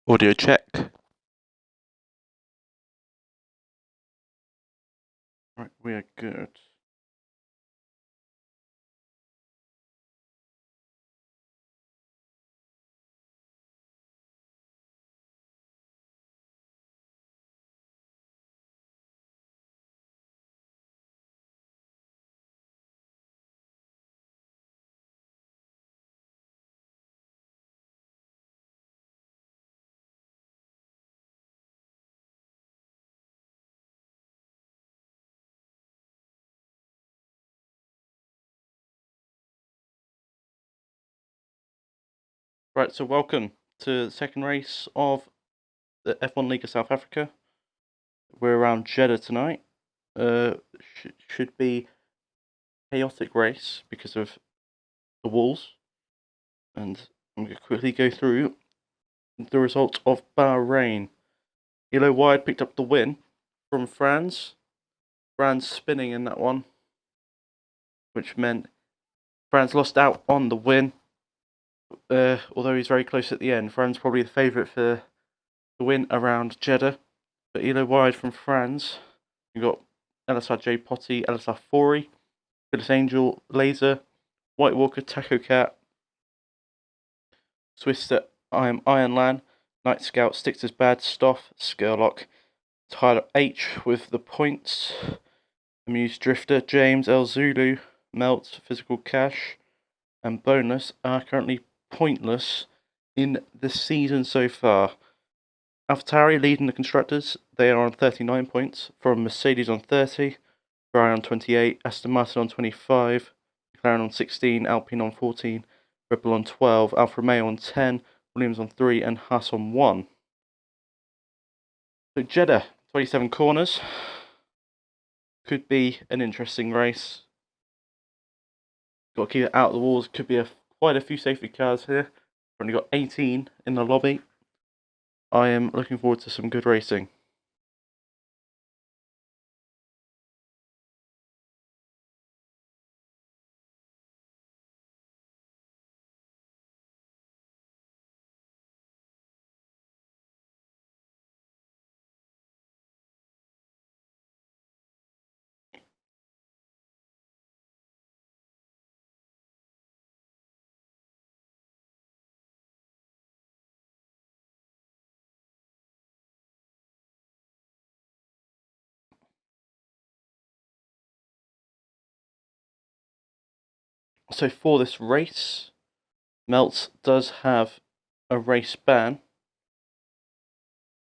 Audio check. Right, we are good. Right, so welcome to the second race of the F1 League of South Africa. We're around Jeddah tonight. Should be a chaotic race because of the walls. And I'm going to quickly go through the result of Bahrain. Yellow Wide picked up the win from Franz. Franz spinning in that one, which meant Franz lost out on the win. Although he's very close at the end. Franz probably the favourite for the win around Jeddah. But Yellow Wide from Franz. You've got LSA J Potty, LSA Fori, Phyllis Angel, Laser, White Walker, Taco Cat, Swister, I Am Ironland, Night Scout, Stixter's Bad, Stoff, Skurlock, Tyler H with the points, Amused Drifter, James L Zulu, Melt, Physical Cash, and Bonus are currently pointless in the season so far. AlphaTauri leading the constructors. They are on 39 points, from Mercedes on 30, Ferrari on 28, Aston Martin on 25, McLaren on 16, Alpine on 14, Red Bull on 12, Alfa Romeo on 10, Williams on 3, and Haas on 1. So Jeddah, 27 corners. Could be an interesting race. Got to keep it out of the walls. Could be quite a few safety cars here. We've only got 18 in the lobby. I am looking forward to some good racing. So for this race, Melts does have a race ban,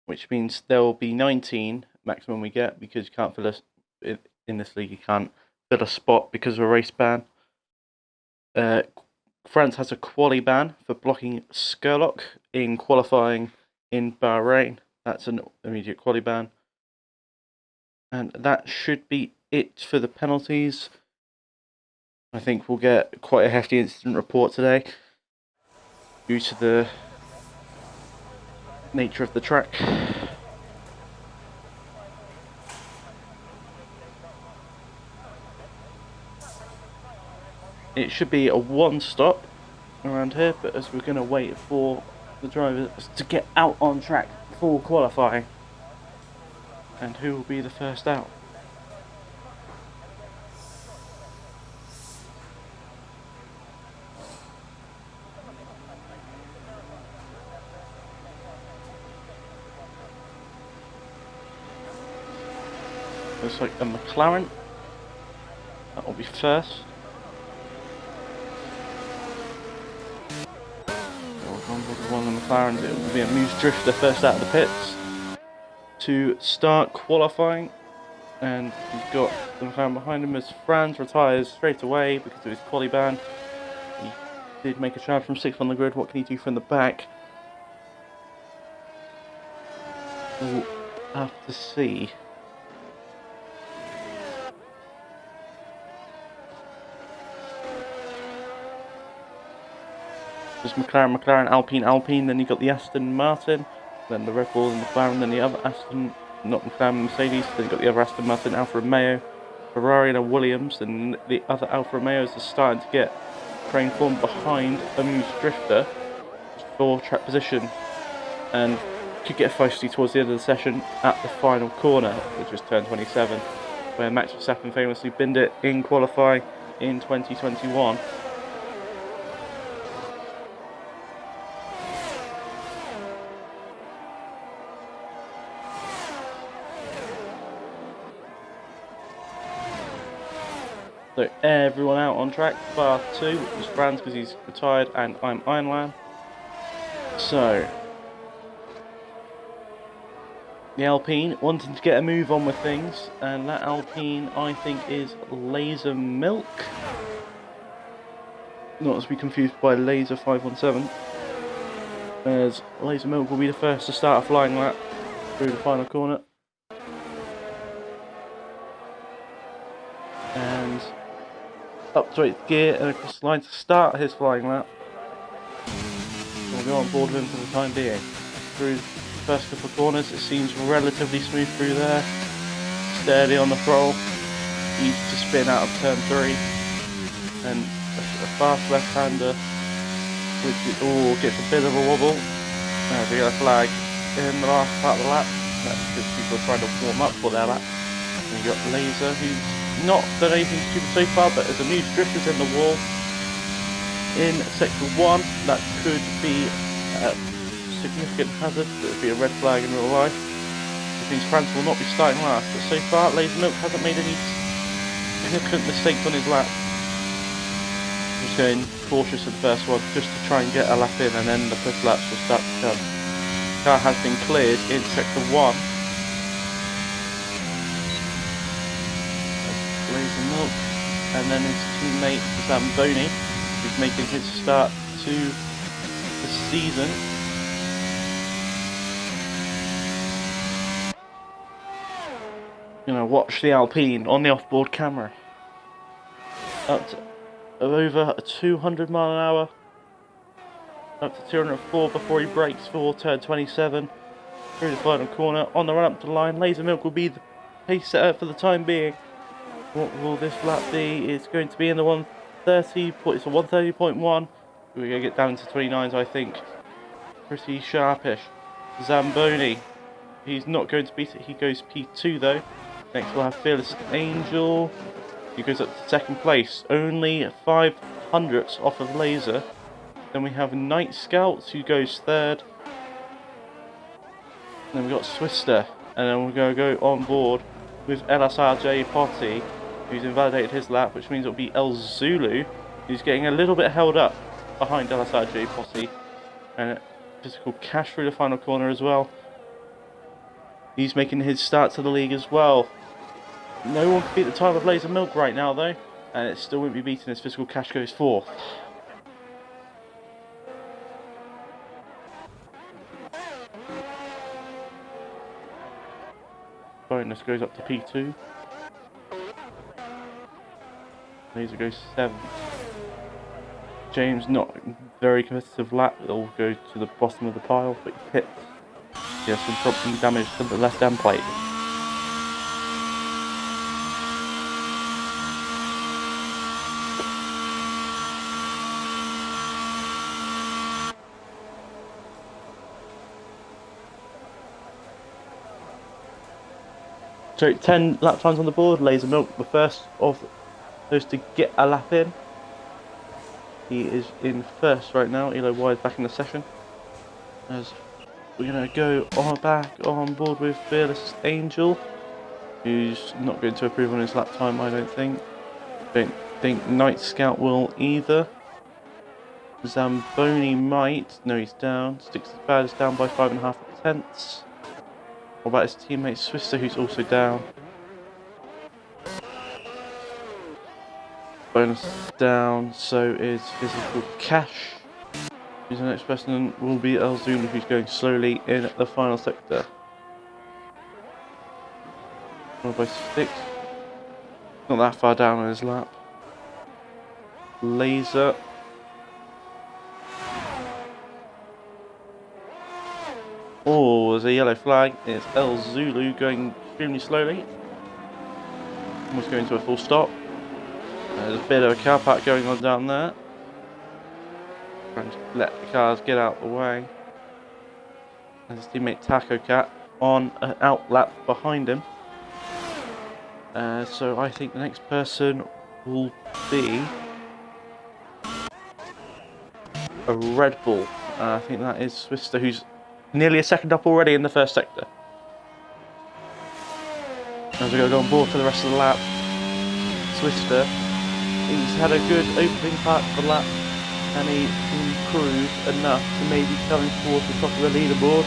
which means there will be 19 maximum we get, because you can't fill in this league. You can't fill a spot because of a race ban. France has a quali ban for blocking Skurlock in qualifying in Bahrain. That's an immediate quali ban, and that should be it for the penalties. I think we'll get quite a hefty incident report today due to the nature of the track. It should be a one stop around here, but as we're going to wait for the drivers to get out on track for qualifying, and who will be the first out. Looks like a McLaren. That will be first. One of the McLarens, it will be a Moose Drifter first out of the pits to start qualifying. And he's got the McLaren behind him as Franz retires straight away because of his quali ban. He did make a charge from 6th on the grid. What can he do from the back? We'll have to see. There's McLaren, Alpine, then you've got the Aston Martin, then the Red Bull and McLaren, then the other Aston, not McLaren, Mercedes, then you've got the other Aston Martin, Alfa Romeo, Ferrari and a Williams, and the other Alfa Romeos are starting to get train form behind a Moose Drifter for track position. and could get feisty towards the end of the session at the final corner, which was turn 27, where Max Verstappen famously binned it in qualifying in 2021. So everyone out on track, bar 2, which was Franz because he's retired, and I'm Ironland. So the Alpine wanting to get a move on with things, and that Alpine I think is Laser Milk. Not to be confused by Laser 517, as Laser Milk will be the first to start a flying lap through the final corner. And up to 8th gear and across the line to start his flying lap. We'll go on board with him for the time being. Through the first couple of corners, it seems relatively smooth through there. Steady on the throttle. Easy to spin out of turn 3. And a fast left-hander, which gets a bit of a wobble. There's a yellow flag in the last part of the lap. That's because people are trying to warm up for their lap. And you've got Laser, who's not done anything stupid so far, but as the news drifts in the wall in sector 1, that could be a significant hazard. That would be a red flag in real life, which means France will not be starting last. But so far, Laser Milk hasn't made any significant mistakes on his lap. He's going cautious at the first one, just to try and get a lap in, and then the push laps will start to come. The car has been cleared in sector 1. Laser Milk, and then his teammate Zamboni, who's making his start to the season. You know, watch the Alpine on the off-board camera. Up to over 200 mile an hour, up to 204 before he brakes for turn 27 through the final corner. On the run up to the line, Laser Milk will be the pace setter for the time being. What will this lap be? It's going to be in the 130. It's a 130.1. We're going to get down into 29s, I think. Pretty sharpish. Zamboni, he's not going to beat it. He goes P2 though. Next we'll have Fearless Angel. He goes up to 2nd place, only 5 hundredths off of Laser. Then we have Night Scouts, who goes 3rd. Then we've got Swister, and then we're going to go on board with LSA Potty, who's invalidated his lap, which means it'll be El Zulu, who's getting a little bit held up behind LSA Potty. And Physical Cash through the final corner as well. He's making his start to the league as well. No one can beat the time of Laser Milk right now though, and it still won't be beaten as Physical Cash goes 4th. Bonus goes up to P2. Laser goes 7th. James, not very competitive lap, it'll go to the bottom of the pile, but he pits. He has some problem damage to the left end plate. So 10 lap times on the board. Laser Milk, the first of those to get a lap in. He is in 1st right now. Elo Y is back in the session. As we're going to go back on board with Fearless Angel, who's not going to improve on his lap time, I don't think. Don't think Night Scout will either. Zamboni might. No, he's down. Sticks as bad as down by 5.5 tenths. What about his teammate Swister, who's also down? Bonus down, so is Physical Cash. Who's the next person will be El Zulu, who's going slowly in the final sector. Followed by 6. Not that far down on his lap. Laser. Oh, there's a yellow flag. It's El Zulu going extremely slowly. Almost going to a full stop. There's a bit of a car park going on down there. Trying to let the cars get out of the way. and his teammate Taco Cat on an out lap behind him. So I think the next person will be a Red Bull. I think that is Swister, who's nearly a second up already in the first sector. As we go on board for the rest of the lap, Swister, he's had a good opening part of the lap, and he improved enough to maybe coming towards the top of the leaderboard.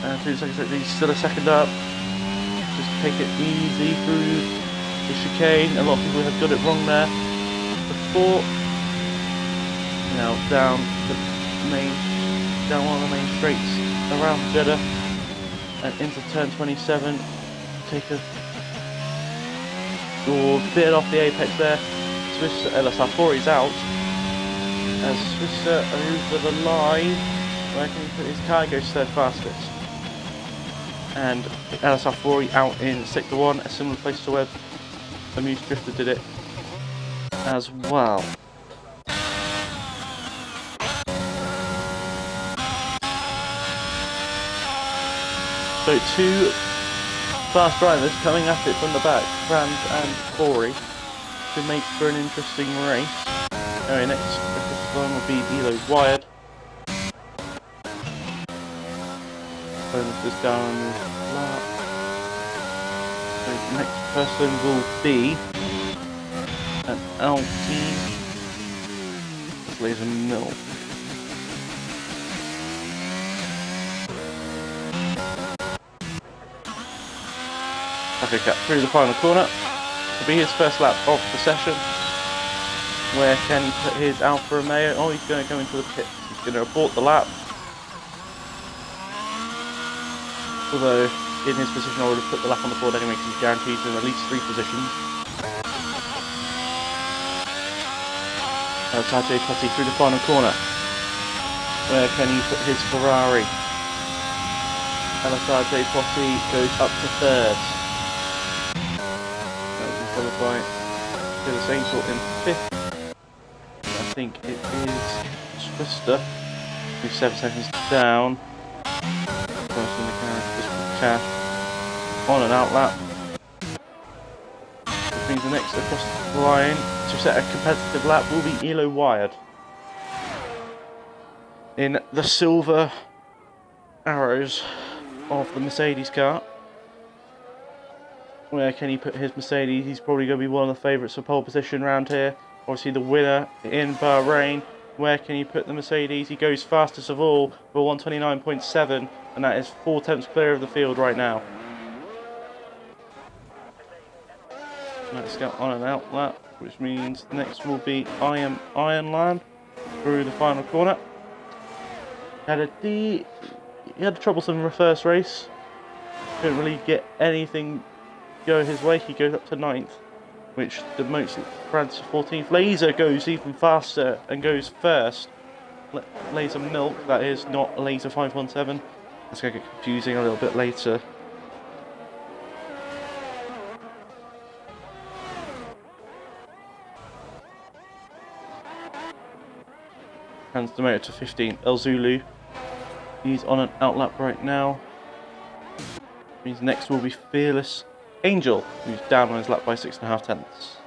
And through the second sector, he's still a second up. Just take it easy through the chicane. A lot of people have got it wrong there before. Now down one of the main straights around Jeddah and into turn 27. Take a bit off the apex there. Swiss LSA 4 is out. As Swisser over the line, where can he put his car? Goes third fastest. And LSA 4 out in sector 1, a similar place to where Amuse Drifter did it as well. So two fast drivers coming at it from the back, Brand and Corey, to make for an interesting race. Anyway, next one will be Elo Wired. Bonus is down on this lap. So the next person will be an LT Laser Mill. Okay, cat through the final corner. It'll be his first lap of the session. Where can he put his Alfa Romeo? Oh, he's going to go into the pits. He's going to abort the lap. Although, in his position, I would have put the lap on the board anyway, because he's guaranteed in at least 3 positions. Tajay Putty through the final corner. Where can he put his Ferrari? LSA Putty goes up to 3rd. Followed by the Angel in 5th. I think it is Swister, who's 7 seconds down. First in the cash on an out lap. Which means the next across the line to set a competitive lap will be Elo Wired. In the silver arrows of the Mercedes car. Where can he put his Mercedes? He's probably going to be one of the favourites for pole position around here. Obviously the winner in Bahrain. Where can he put the Mercedes? He goes fastest of all for 129.7, and that is 4 tenths clear of the field right now. Let's go on an out lap, which means next will be Ironland through the final corner. He had a troublesome first race. Couldn't really get anything go his way. He goes up to 9th, which demotes France to 14th. Laser goes even faster and goes first. Laser Milk, that is, not Laser 517. That's going to get confusing a little bit later. Hands the motor to 15. El Zulu, he's on an outlap right now. Means next will be Fearless Angel, who's down on his lap by 6.5 tenths.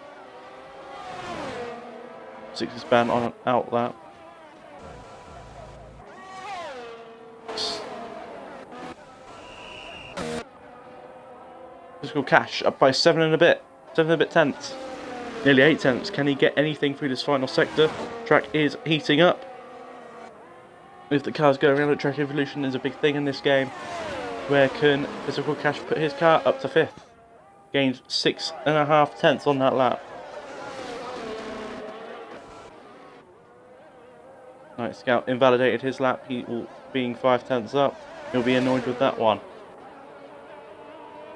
6 is banned on an out lap. Physical Cash up by 7 and a bit tenths. Nearly 8 tenths. Can he get anything through this final sector? Track is heating up. If the cars go around, track evolution is a big thing in this game. Where can Physical Cash put his car? Up to 5th. Gains 6.5 tenths on that lap. Night Scout invalidated his lap. He will, being 5 tenths up. He'll be annoyed with that one.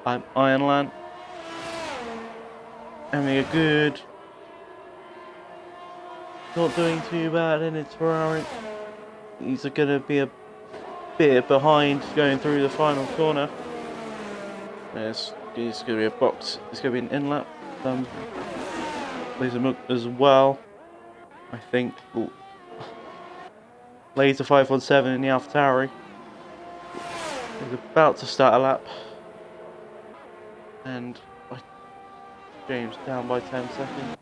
I'm Ironland. Having a good. Not doing too bad in his Ferrari. He's going to be a bit behind going through the final corner. There's going to be a box. It's going to be an in-lap. Laser Milk as well. I think. Ooh. Laser 517 in the AlphaTauri. is about to start a lap, and James down by 10 seconds.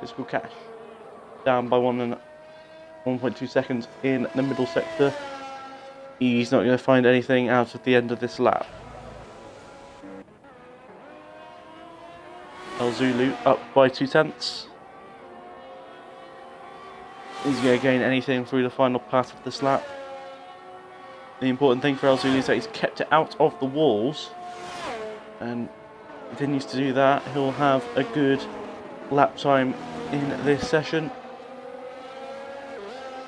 Physical Cash down by 1.2 seconds in the middle sector. He's not going to find anything out at the end of this lap. El Zulu up by 0.2. He's going to gain anything through the final part of this lap. The important thing for El Zulu is that he's kept it out of the walls, and continues to do that. He'll have a good lap time in this session.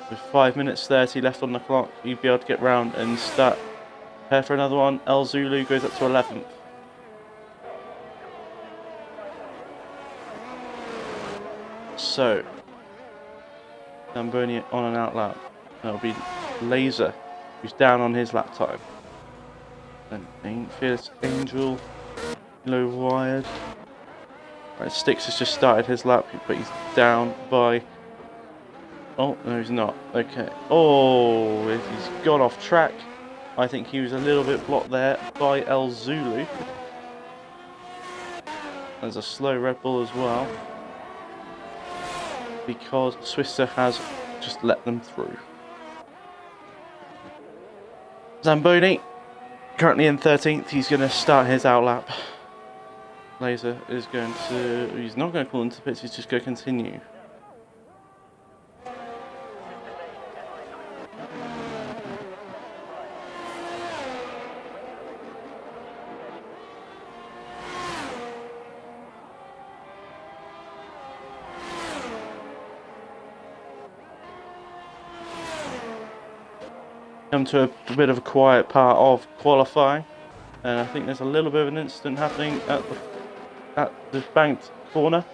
With 5 minutes 30 left on the clock, you'd be able to get round and start prepare for another one. El Zulu goes up to 11th. So, Zamboni on an out lap. That'll be Laser, who's down on his lap time. And Fierce Angel, low wired. Right, Styx has just started his lap, but he's down by... Oh, no he's not. Okay. Oh, he's gone off track. I think he was a little bit blocked there by El Zulu. There's a slow Red Bull as well, because Swisser has just let them through. Zamboni, currently in 13th, he's going to start his out lap. Laser is going to... He's not going to pull into the pits, he's just going to continue. Come to a bit of a quiet part of qualifying, and I think there's a little bit of an incident happening at the banked corner.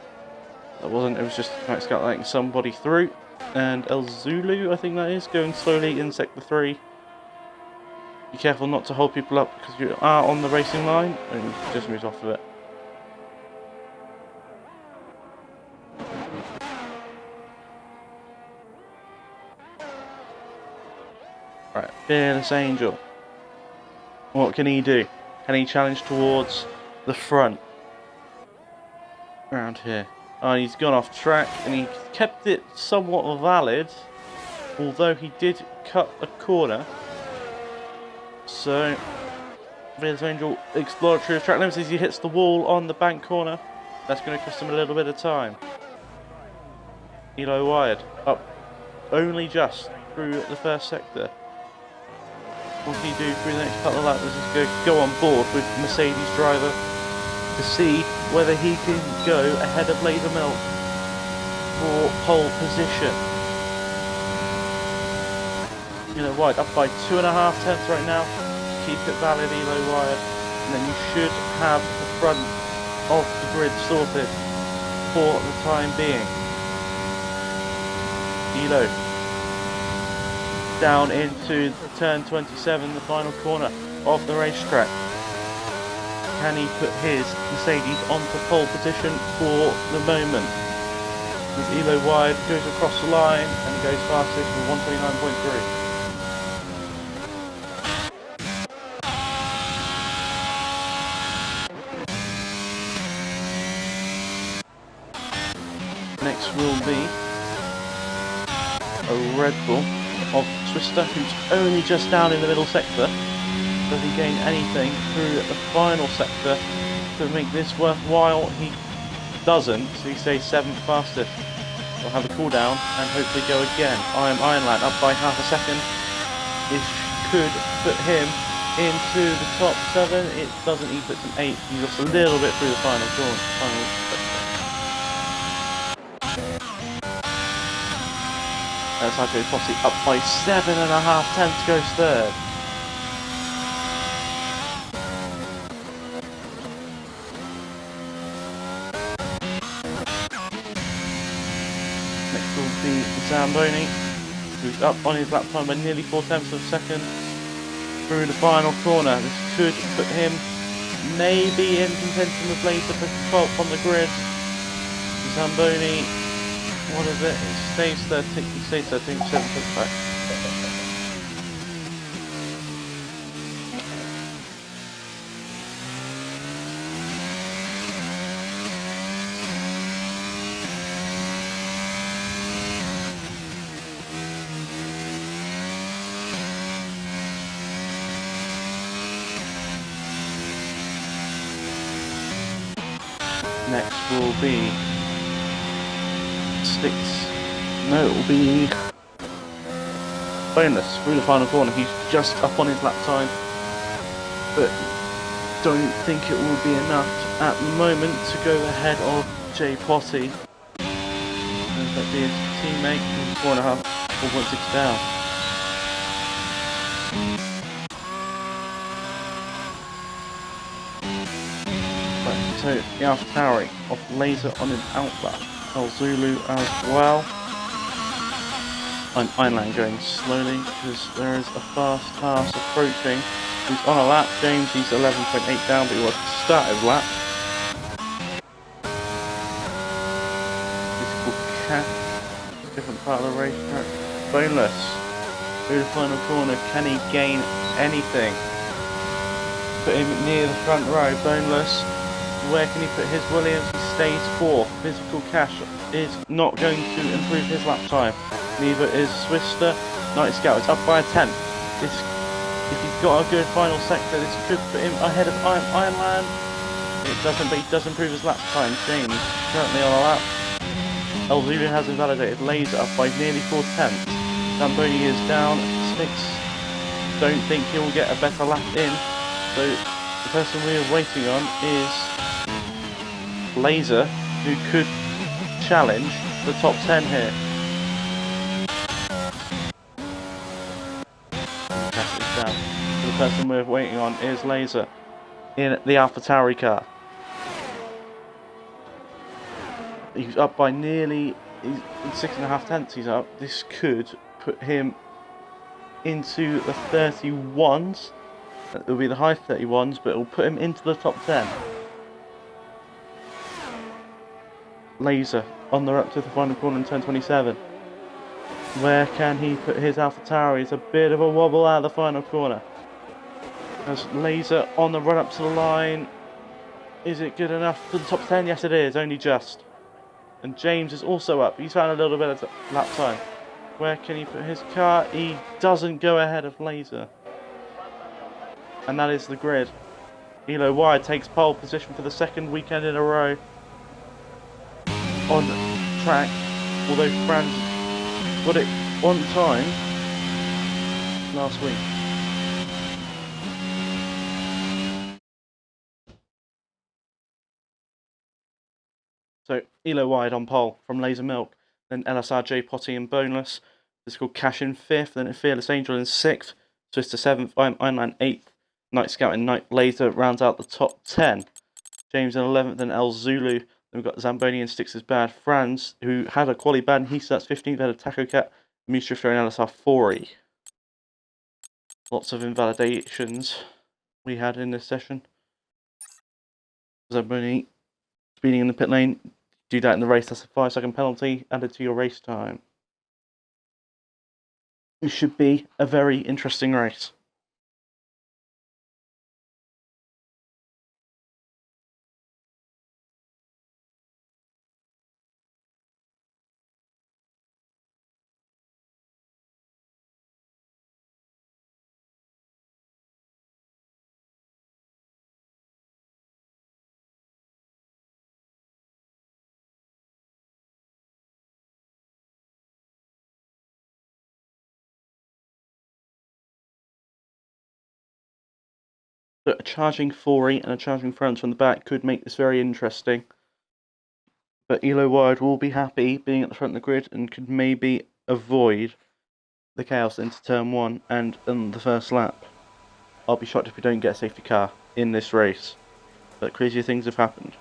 That wasn't, it was just Max Scout letting somebody through, and El Zulu, I think that is, going slowly in sector 3. Be careful not to hold people up because you are on the racing line, and he just moves off of it. Right, Fearless Angel. What can he do? Can he challenge towards the front? Around here. Oh, he's gone off track, and he kept it somewhat valid, although he did cut a corner. So, Fearless Angel, exploratory of track limits as he hits the wall on the bank corner. That's going to cost him a little bit of time. Elo wired up only just through the first sector. What can he do through the next couple of laps? Is just go on board with Mercedes driver to see whether he can go ahead of Laser Milk for pole position. Elo wide up by 2.5 tenths right now. Keep it valid, Elo wired, and then you should have the front of the grid sorted for the time being. Elo down into turn 27, the final corner of the racetrack. Can he put his Mercedes onto pole position for the moment? As Elo wide goes across the line and goes fastest with 129.3. Next will be a Red Bull of Twister, who's only just down in the middle sector. Does he gain anything through the final sector to make this worthwhile? He doesn't, so he stays 7th fastest. We'll have a cool down and hopefully go again. Ironland up by half a second. This could put him into the top 7. It doesn't, he puts an 8. He's lost a little bit through the final corner. Sergio Posse up by 7.5 tenths, goes third. Next will be Zamboni, who's up on his lap time by nearly 4 tenths of a second through the final corner. This could put him maybe in contention with Laser for 12th on the grid. Zamboni, what is it? It stays 13th, he stays 13th, 7th back. Next will be it will be Boneless through the final corner. He's just up on his lap time, but don't think it will be enough at the moment to go ahead of Jay Potty. And that be his teammate, who's 4.6 down. Right, so the AlphaTauri of Laser on an outlap. El Zulu as well. Einland going slowly because there is a fast pass approaching. He's on a lap. James, he's 11.8 down, but he wants to start his lap. This is called Cat. Different part of the racetrack. Boneless. Through the final corner. Can he gain anything? Put him near the front row. Boneless. Where can he put his Williams? He stays 4th. Physical Cash is not going to improve his lap time. Neither is Swister. Night Scout is up by a 10th. If he's got a good final sector, this could put him ahead of Ironland. It doesn't, but he does improve his lap time. James currently on a lap. El Zulu has invalidated. Laser up by nearly 4/10. Zamboni is down 6. Don't think he'll get a better lap in. So the person we are waiting on is Laser, who could challenge the top 10 here. Down. So the person we're waiting on is Laser in the AlphaTauri car. He's up by nearly 6.5 tenths. He's up. This could put him into the 31s. It will be the high 31s, but it will put him into the top 10. Laser on the up to the final corner in turn 27. Where can he put his AlphaTauri? It's a bit of a wobble out of the final corner. As Laser on the run up to the line. Is it good enough for the top 10? Yes it is, only just. And James is also up. He's found a little bit of lap time. Where can he put his car? He doesn't go ahead of Laser. And that is the grid. Elo Wide takes pole position for the second weekend in a row on track, although Franz got it on time last week. So Elo Wide on pole from Laser Milk, then LSA, J Potty and Boneless. This is called Cash in 5th, then Fearless Angel in 6th, Twister 7th, Ironman 8th, Night Scout and Night Laser rounds out the top 10. James in 11th, then El Zulu. Then we've got Zamboni and Sticks is Bad. Franz, who had a quali ban, he starts 15th ahead of Taco Cat, Moose Drifter and LSR 4E. Lots of invalidations we had in this session. Zamboni speeding in the pit lane. Do that in the race, that's a 5-second penalty added to your race time. It should be a very interesting race. But a charging 4E and a charging Franz from the back could make this very interesting. But Elo Wide will be happy being at the front of the grid and could maybe avoid the chaos into turn 1 and on the first lap. I'll be shocked if we don't get a safety car in this race. But crazier things have happened.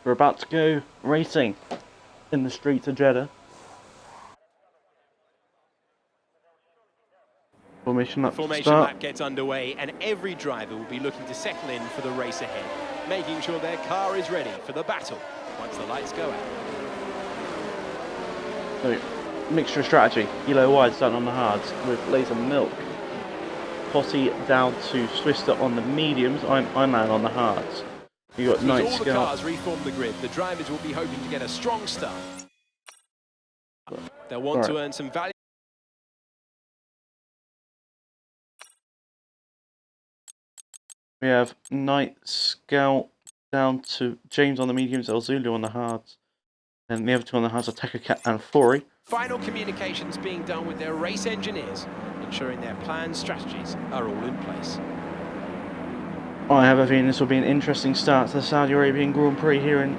We're about to go racing in the streets of Jeddah. Formation lap gets underway, and every driver will be looking to settle in for the race ahead, making sure their car is ready for the battle once the lights go out. So, mixture of strategy. Elo wide starting on the hards with Laser Milk. Posse down to Swister on the mediums. I'm landing on the hards. You got Night Scout. As all the cars reform the grid, the drivers will be hoping to get a strong start. They'll want to earn some value. We have Night Scout down to James on the mediums, El Zulu on the hards. And the other two on the hards are Taka Cat and Fori. Final communications being done with their race engineers, ensuring their planned strategies are all in place. I have a feeling this will be an interesting start to the Saudi Arabian Grand Prix here in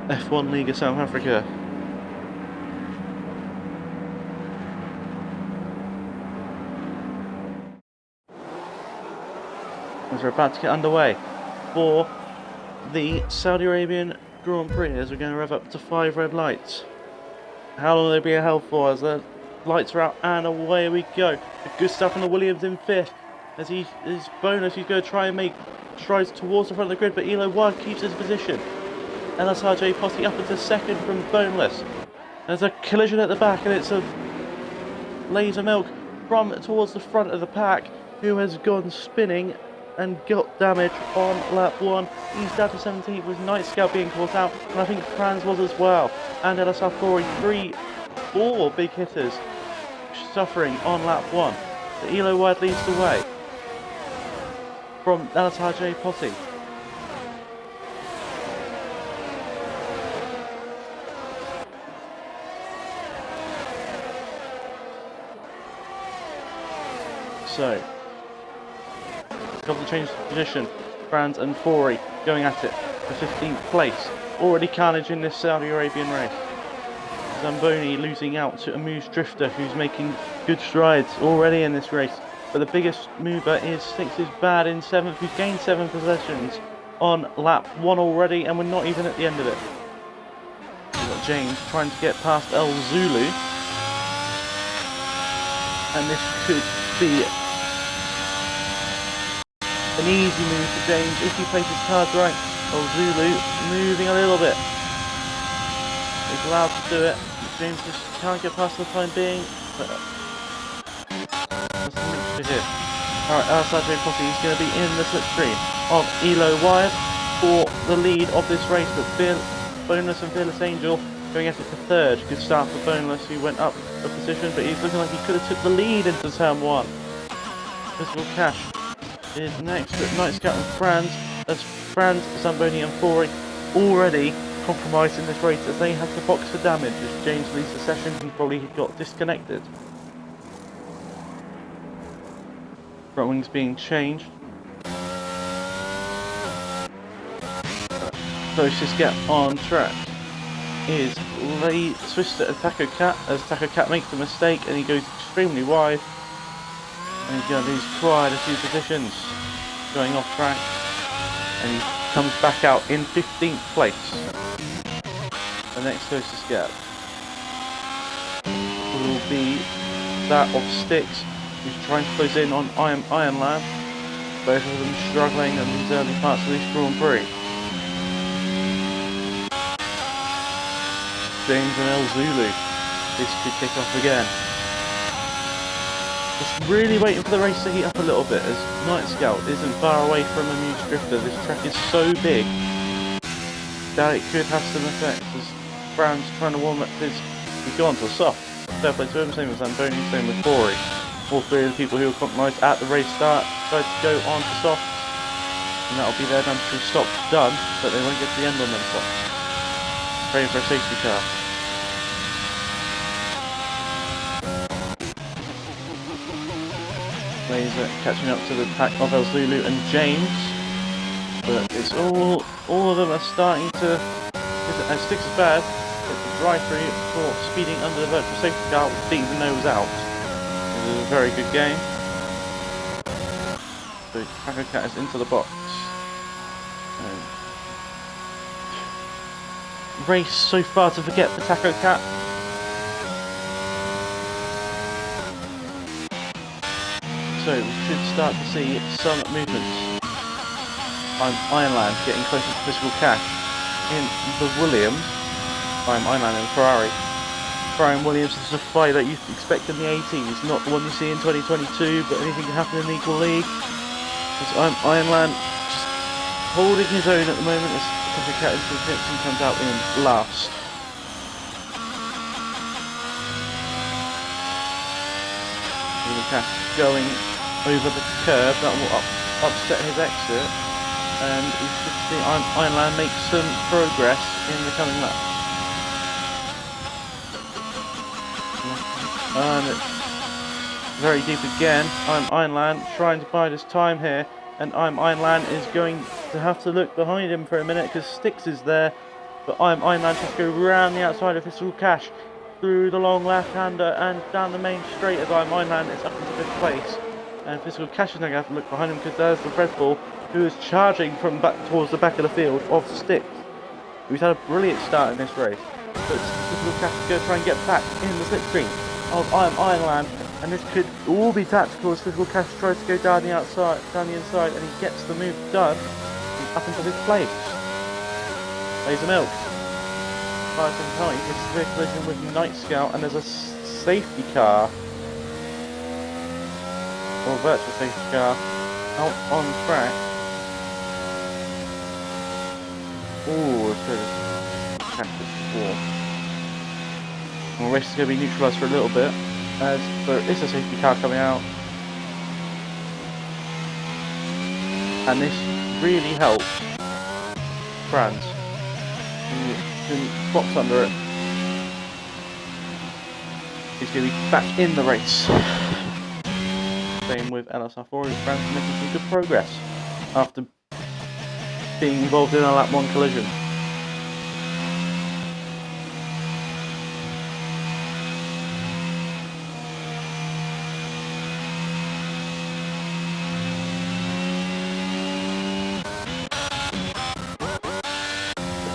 F1 League of South Africa. As we're about to get underway for the Saudi Arabian Grand Prix, as we're going to rev up to 5 red lights. How long will they be held for as the lights are out and away we go. Good stuff from the Williams in 5th. As his bonus, he's going to try and make strides towards the front of the grid, but Elo Ward keeps his position. LSRJ Posse up into 2nd from Boneless. There's a collision at the back, and it's a Laser Milk from towards the front of the pack, who has gone spinning and got damage on lap 1. He's down to 17th with Night Scout being caught out, and I think Franz was as well. And LSR 4 big hitters suffering on lap 1. The Elo Wide leads the way from LSRJ Posse. So, got to change position. Franz and Fori going at it for 15th place. Already carnage in this Saudi Arabian race. Zamboni losing out to a Moose Drifter, who's making good strides already in this race. But the biggest mover is Six's Bad in 7th, who's gained 7 possessions on lap 1 already, and we're not even at the end of it. We've got James trying to get past El Zulu. And this could be an easy move for James if he plays his cards right. El Zulu moving a little bit. He's allowed to do it. James just can't get past for the time being. But that's the mixture here. Alright, LSRJ Posse is going to be in the slipstream of Elo Wyatt for the lead of this race. But Boneless and Fearless Angel going at it for 3rd. Good start for Boneless, who went up a position, but he's looking like he could have took the lead into turn 1. Visible Cash is next, but Night Scout and Franz, as Franz, Zamboni and Fori already compromised in this race as they had to box for damage. As James leaves the session, he probably got disconnected. Front wings being changed. Closest gap on track is Swister and Taco Cat, as Taco Cat makes a mistake and he goes extremely wide. And he's going to lose quite a few positions going off track, and he comes back out in 15th place. The next closest gap will be that of Styx, who's trying to close in on Iron Lab. Both of them struggling in these early parts of this Grand Prix. James and El Zulu, this could kick off again. Just really waiting for the race to heat up a little bit, as Night Scout isn't far away from a Moose Drifter. This track is so big that it could have some effects, as Franz trying to warm up he's gone to soft. Fair play to him, same with Zamboni, same with Fori. All 3 of the people who were compromised at the race start tried to go on to soft, and that'll be their number 2 stop done, but they won't get to the end on them soft. Praying for a safety car. Laser catching up to the pack of El Zulu and James, but it's all of them are starting to. Styx is bad, but the drive-through for speeding under the virtual safety car, which didn't even know was out. This is a very good game. So Taco Cat is into the box. race so far to forget for Taco Cat. So we should start to see some movements. Ironland getting closer to Physical Cash in the Williams. Ironland in the Ferrari. Ferrari and Williams is a fight that you expect in the 80s, not the one you see in 2022, but anything can happen in the equal league. Ironland just holding his own at the moment as Physical Cat comes out in last. Cash going over the curb, that will upset his exit, and we should see Ironland make some progress in the coming lap. And it's very deep again. Ironland trying to bide his time here, and Ironland is going to have to look behind him for a minute because Styx is there, but Ironland just go round the outside of Physical Cash, through the long left-hander and down the main straight as Ironland is up into fifth place. And Physical Cash is now going to have to look behind him because there's the Red Bull who is charging from back towards the back of the field of Styx, who's had a brilliant start in this race. But Physical Cash is going to try and get back in the slipstream of Ironland, and this could all be tactical as Physical Cash tries to go down the inside, and he gets the move done up into fifth place. Laser Milk. It's a collision with Night Scout, and there's a safety car, or virtual safety car, out on track. Ooh, let's go to catch this before. The race is going to be neutralised for a little bit, as there is a safety car coming out. And this really helps Franz, who can box under it. He's going to be back in the race. Same with LSA4, Franz making some good progress after being involved in a lap 1 collision.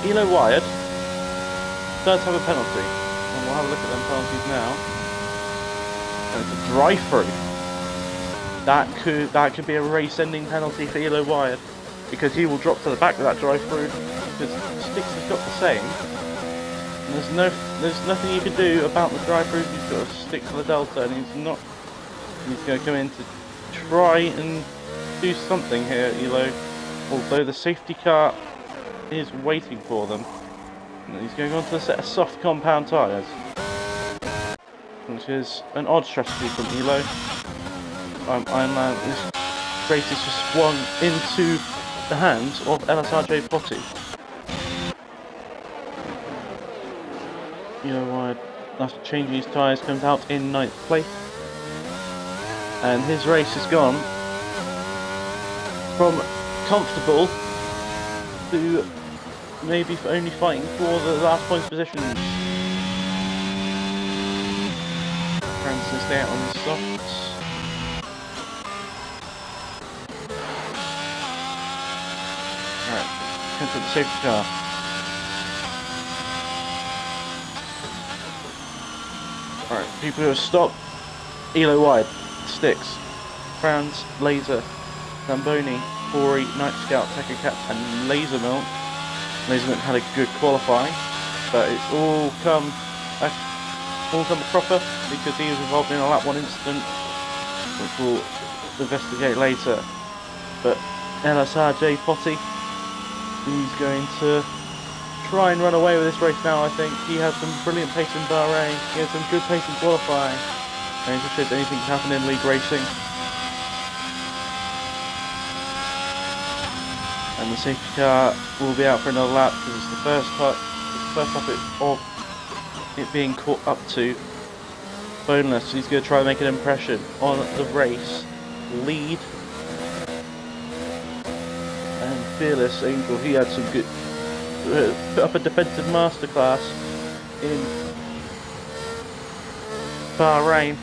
Elo wired does have a penalty, and we'll have a look at them penalties now. And it's a drive-through. That could be a race-ending penalty for Elo wired, because he will drop to the back of that drive-through. Because Styx has got the same. And there's nothing you can do about the drive-through. He's got to stick to the delta, and he's not. He's going to come in to try and do something here, Elo. Although the safety car is waiting for them. And he's going on to a set of soft compound tyres, which is an odd strategy from Elo. Ironland, this race is just swung into the hands of LSRJ Potty. Elo wide, after changing his tyres, comes out in 9th place. And his race has gone from comfortable to maybe only fighting for the last points positions. Francis there on the softs. Alright, come to the safety car. Alright, people who have stopped. Elo wide, Styx, Franz, Laser, Zamboni, Corey, Night Scout, Taco Cat and Laser Milk. Laser Milk had a good qualifying, but it's all come proper because he was involved in a lap 1 incident, which we'll investigate later. But LSRJ Potty, he's going to try and run away with this race now. I think he has some brilliant pace in Bahrain, he has some good pace in qualifying, and he just shows anything can happen in league racing. And the safety car will be out for another lap because it's the first lap of it being caught up to boneless. So he's going to try and make an impression on the race lead. And Fearless Angel, he had some good put up a defensive masterclass in Bahrain.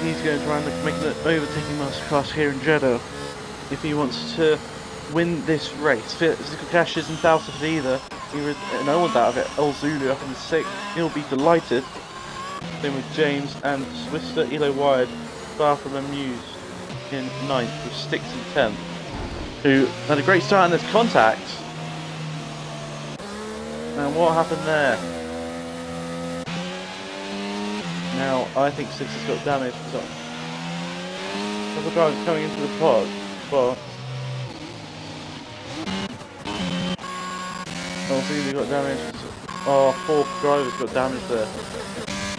He's going to try and make an overtaking masterclass here in Jeddah if he wants to win this race. Physical Cash isn't out of it either. no one's out of it. El Zulu up in the 6th. He'll be delighted. Same with James and Swister. Elo Wide, far from amused in 9th with Sticks in 10th. Who had a great start in this contact. And what happened there? Now, I think Six has got damage. So, a couple of drivers coming into the pod. Well, Zulu got damage. Our 4th driver's got damage there.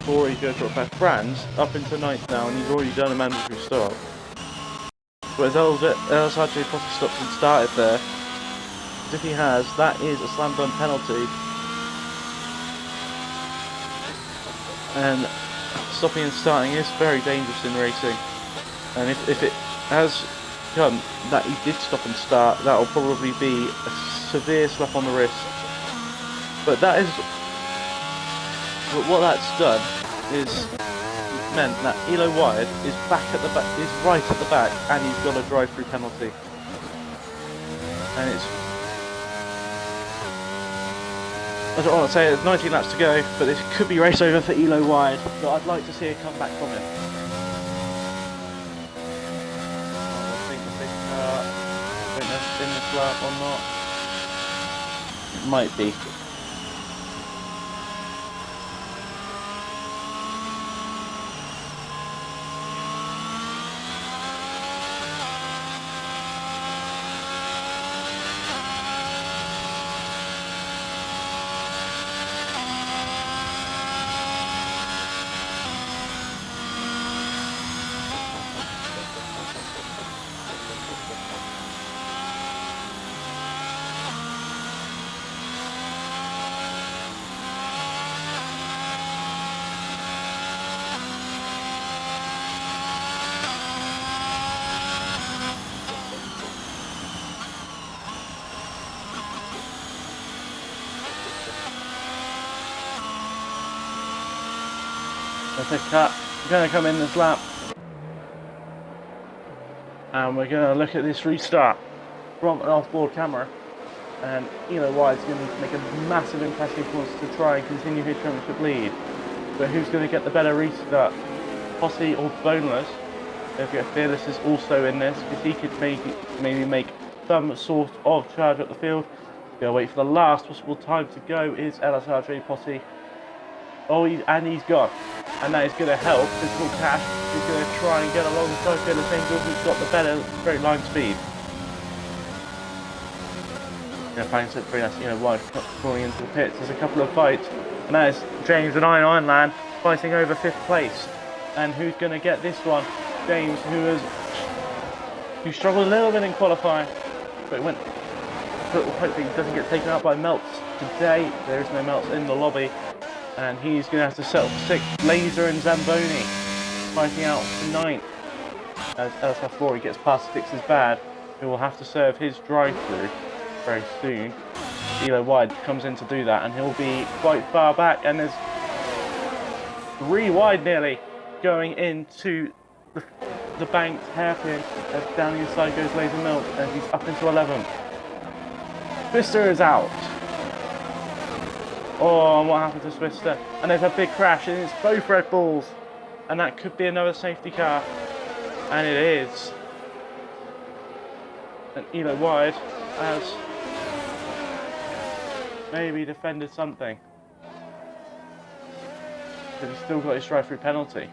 Corey goes back. Franz up into 9th now, and he's already done a mandatory stop. Whereas LSA possibly stopped and started there. If he has, that is a slam dunk penalty. And stopping and starting is very dangerous in racing. And if it has come that he did stop and start, that will probably be a severe slap on the wrist. But that is... But what that's done is meant that Elo Wide is back at the back, is right at the back, and he's got a drive-through penalty. And it's... I don't want to say there's 19 laps to go, but this could be race over for Elo Wide. But I'd like to see a comeback from him. I think I don't know if it's in this lap or not. It might be. That's a cut. We're going to come in this lap. And we're going to look at this restart from an off-board camera. And Elo Wide's going to make a massive impression if he wants to try and continue his championship lead. But who's going to get the better restart? Posse or Boneless? Don't forget Fearless is also in this, because he could maybe make some sort of charge up the field. We're going to wait for the last possible time to go is LSRJ Posse. Oh, he's gone. And that is going to help Physical Cash, who's going to try and get alongside Fearless Angel, who's got the better straight line speed. Thanks for very nice, Wide crawling into the pits. There's a couple of fights, and that is James and Ironland fighting over 5th place. And who's going to get this one? James, who struggled a little bit in qualifying, but hopefully he doesn't get taken out by Melts today. There is no Melts in the lobby. And he's going to have to settle for 6th. Laser and Zamboni fighting out for 9th. As LSF4 gets past Sticks is bad, who will have to serve his drive-through very soon. Elo Wide comes in to do that, and he'll be quite far back. And there's 3 wide nearly going into the banked hairpin as down the inside goes Laser Milk, and he's up into 11th. Twister is out. Oh, and what happened to Swister? And there's a big crash, and it's both Red Bulls. And that could be another safety car. And it is. And Elo Wide has maybe defended something. But he's still got his drive-through penalty.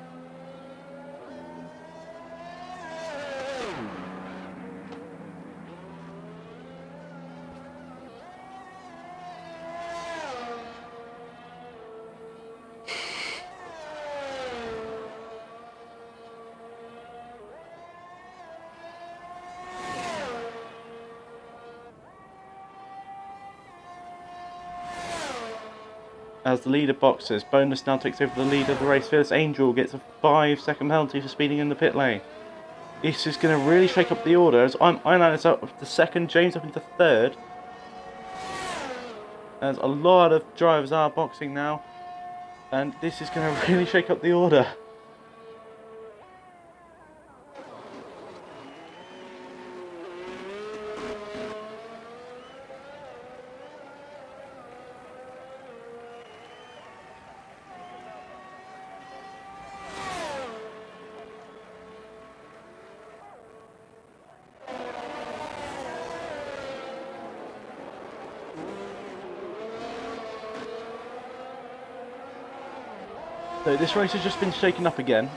As the leader boxes, Bonus now takes over the lead of the race. Fearless Angel gets a 5-second penalty for speeding in the pit lane. This is going to really shake up the order as Ironland is up to 2nd, James up into 3rd. As a lot of drivers are boxing now, and this is going to really shake up the order. So this race has just been shaken up again,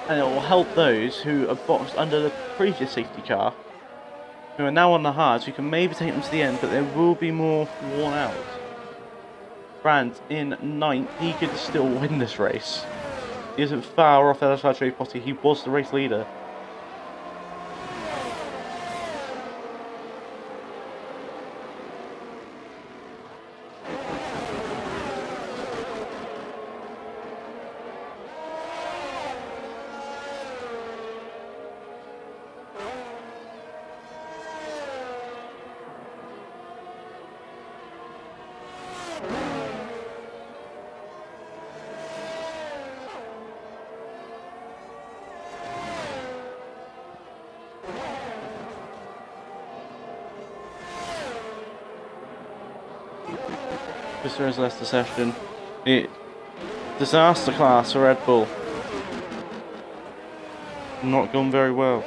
and it will help those who are boxed under the previous safety car, who are now on the hards, who can maybe take them to the end, but there will be more worn out. Brandt in 9th, he could still win this race. He isn't far off LSA Posse, he was the race leader. This is Leicester session. Disaster class for Red Bull. Not gone very well.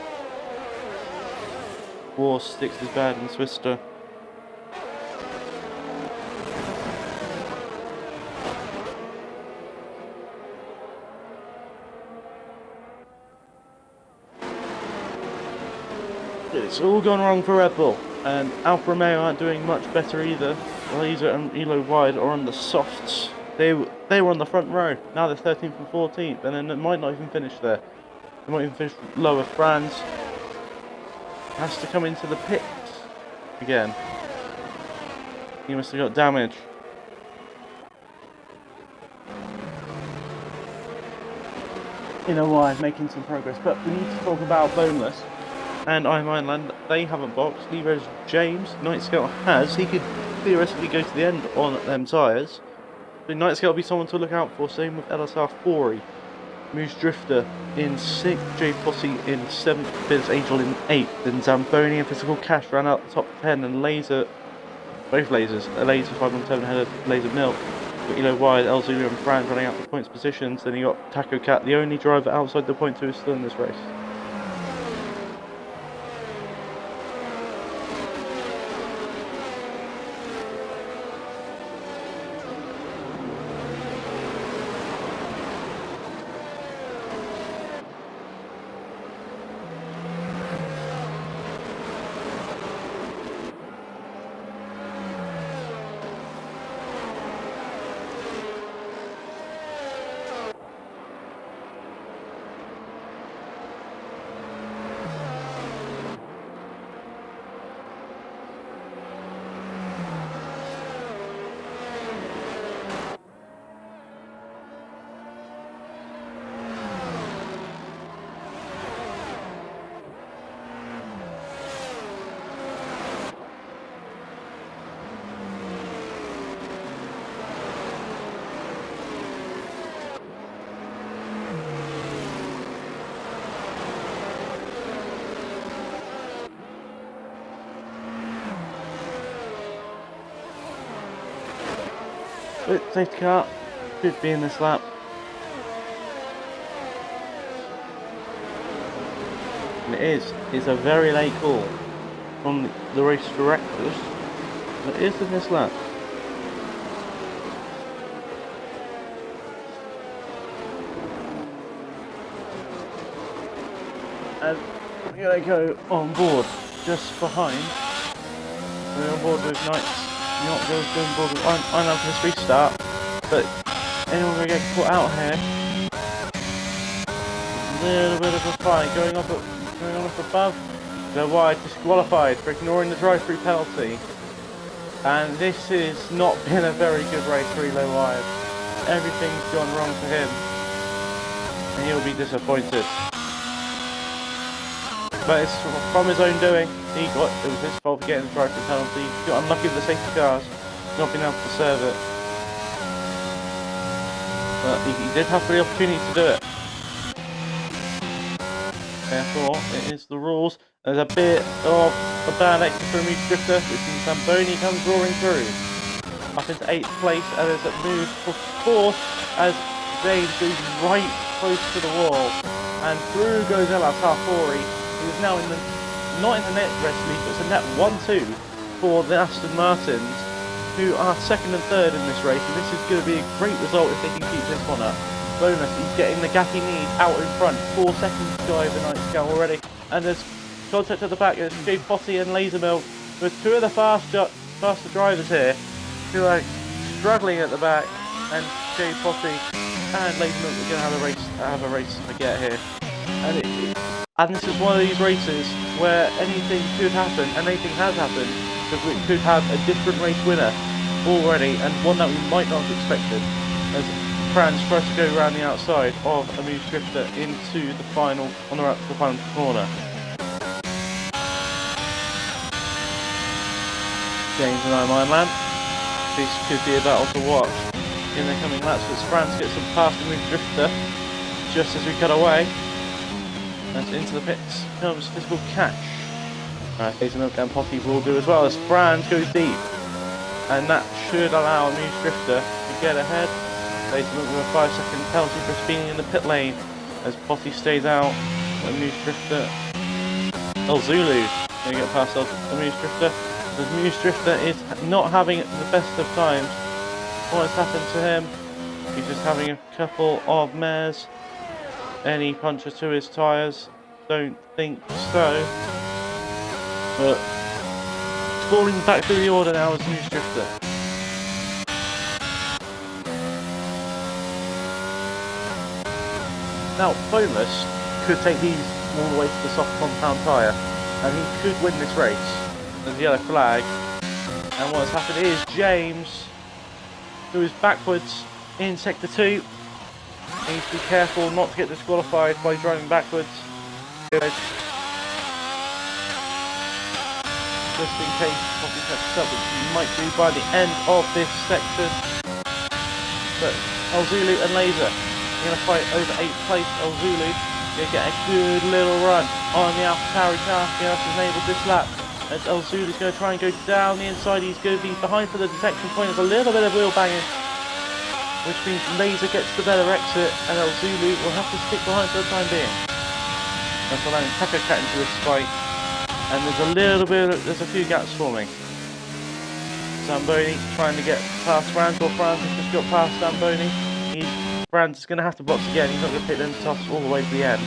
War sticks is bad in Swister. It's all gone wrong for Red Bull, and Alfa Romeo aren't doing much better either. Laser and Elo Wide are on the softs. They were on the front row. Now they're 13th and 14th, and then it might not even finish there. They might even finish lower. Franz has to come into the pits again. He must have got damage. Elo Wide making some progress, but we need to talk about Boneless and Ironland. They haven't boxed. Neither has James. Night Scout has. He could theoretically go to the end on them tyres. So Night Scout will be someone to look out for. Same with LSR Fori. Moose Drifter in 6th. J Posse in 7th. Biz Angel in 8th. Then Zamboni and Physical Cash ran out the top 10. And Laser, both Lasers, a Laser 517 ahead of Laser Milk. Got Elo Wide, El Zulu and Franz running out the points positions. Then you got Taco Cat, the only driver outside the points who is still in this race. But safety car should be in this lap. And it is. It's a very late call from the race directors. But it is in this lap. And we're going to go on board just behind. We're on board with Knights. Not going on board with I'm for this restart, but anyone going to get caught out here. A little bit of a fight going up above. They're wide, disqualified for ignoring the drive-through penalty. And this has not been a very good race for Elo Wide. Everything's gone wrong for him, and he'll be disappointed. But it's from his own doing. It was his fault for getting the drive-through penalty. He got unlucky with the safety cars, not being able to serve it. But he did have the opportunity to do it. Therefore, it is the rules. There's a bit of a bad exit for a Moose Drifter, which means Zamboni comes roaring through. Up into 8th place, and there's a move for 4th as James goes right close to the wall. And through goes LSR Fori. He's now not in the net rest lead, but it's a net 1-2 for the Aston Martins. who are second and third in this race, and this is going to be a great result if they can keep this one up. Bonus, he's getting the gap he needs out in front. 4 seconds to go over night scale already, and there's contact at the back. It's Jay Posse and Lasermill with 2 of the faster drivers here who are struggling at the back, and Jay Posse and Lasermill are going to have a race to get here. And this is one of these races where anything could happen, and anything has happened, because we could have a different race winner already, and one that we might not have expected, as Franz tries to go around the outside of Amuse Drifter into the final, on the right to the final corner. James and Ironman. This could be a battle to watch in the coming laps, as Franz gets some past Amuse Drifter just as we cut away. And into the pits comes Physical Catch. Milk and Poppy will do as well, as Franz goes deep. And that should allow Amuse Drifter to get ahead. Milk with a 5-second penalty for speeding in the pit lane, as Poppy stays out. Amuse Drifter. El Zulu going to get past Amuse Drifter. As Amuse Drifter is not having the best of times. What has happened to him? He's just having a couple of mares. Any puncture to his tyres? Don't think so. But falling back through the order now is Amuse Drifter. Now, Boneless could take these all the way to the soft compound tyre, and he could win this race. There's a yellow flag, and what has happened is James, who is backwards in sector 2, needs to be careful not to get disqualified by driving backwards. Just in case Poppy catches up, which he might do by the end of this section. But El Zulu and Laser are going to fight over 8th place. El Zulu going to get a good little run on the AlphaTauri car. He has enabled this lap. As El Zulu is going to try and go down the inside. He's going to be behind for the detection point. There's a little bit of wheel banging, which means Laser gets the better exit, and El Zulu will have to stick behind for the time being. That's allowing Tucker Cat into this fight, and there's a few gaps forming. Zamboni trying to get past Franz, or Franz has just got past Zamboni. Franz is going to have to box again. He's not going to pick them toss all the way to the end,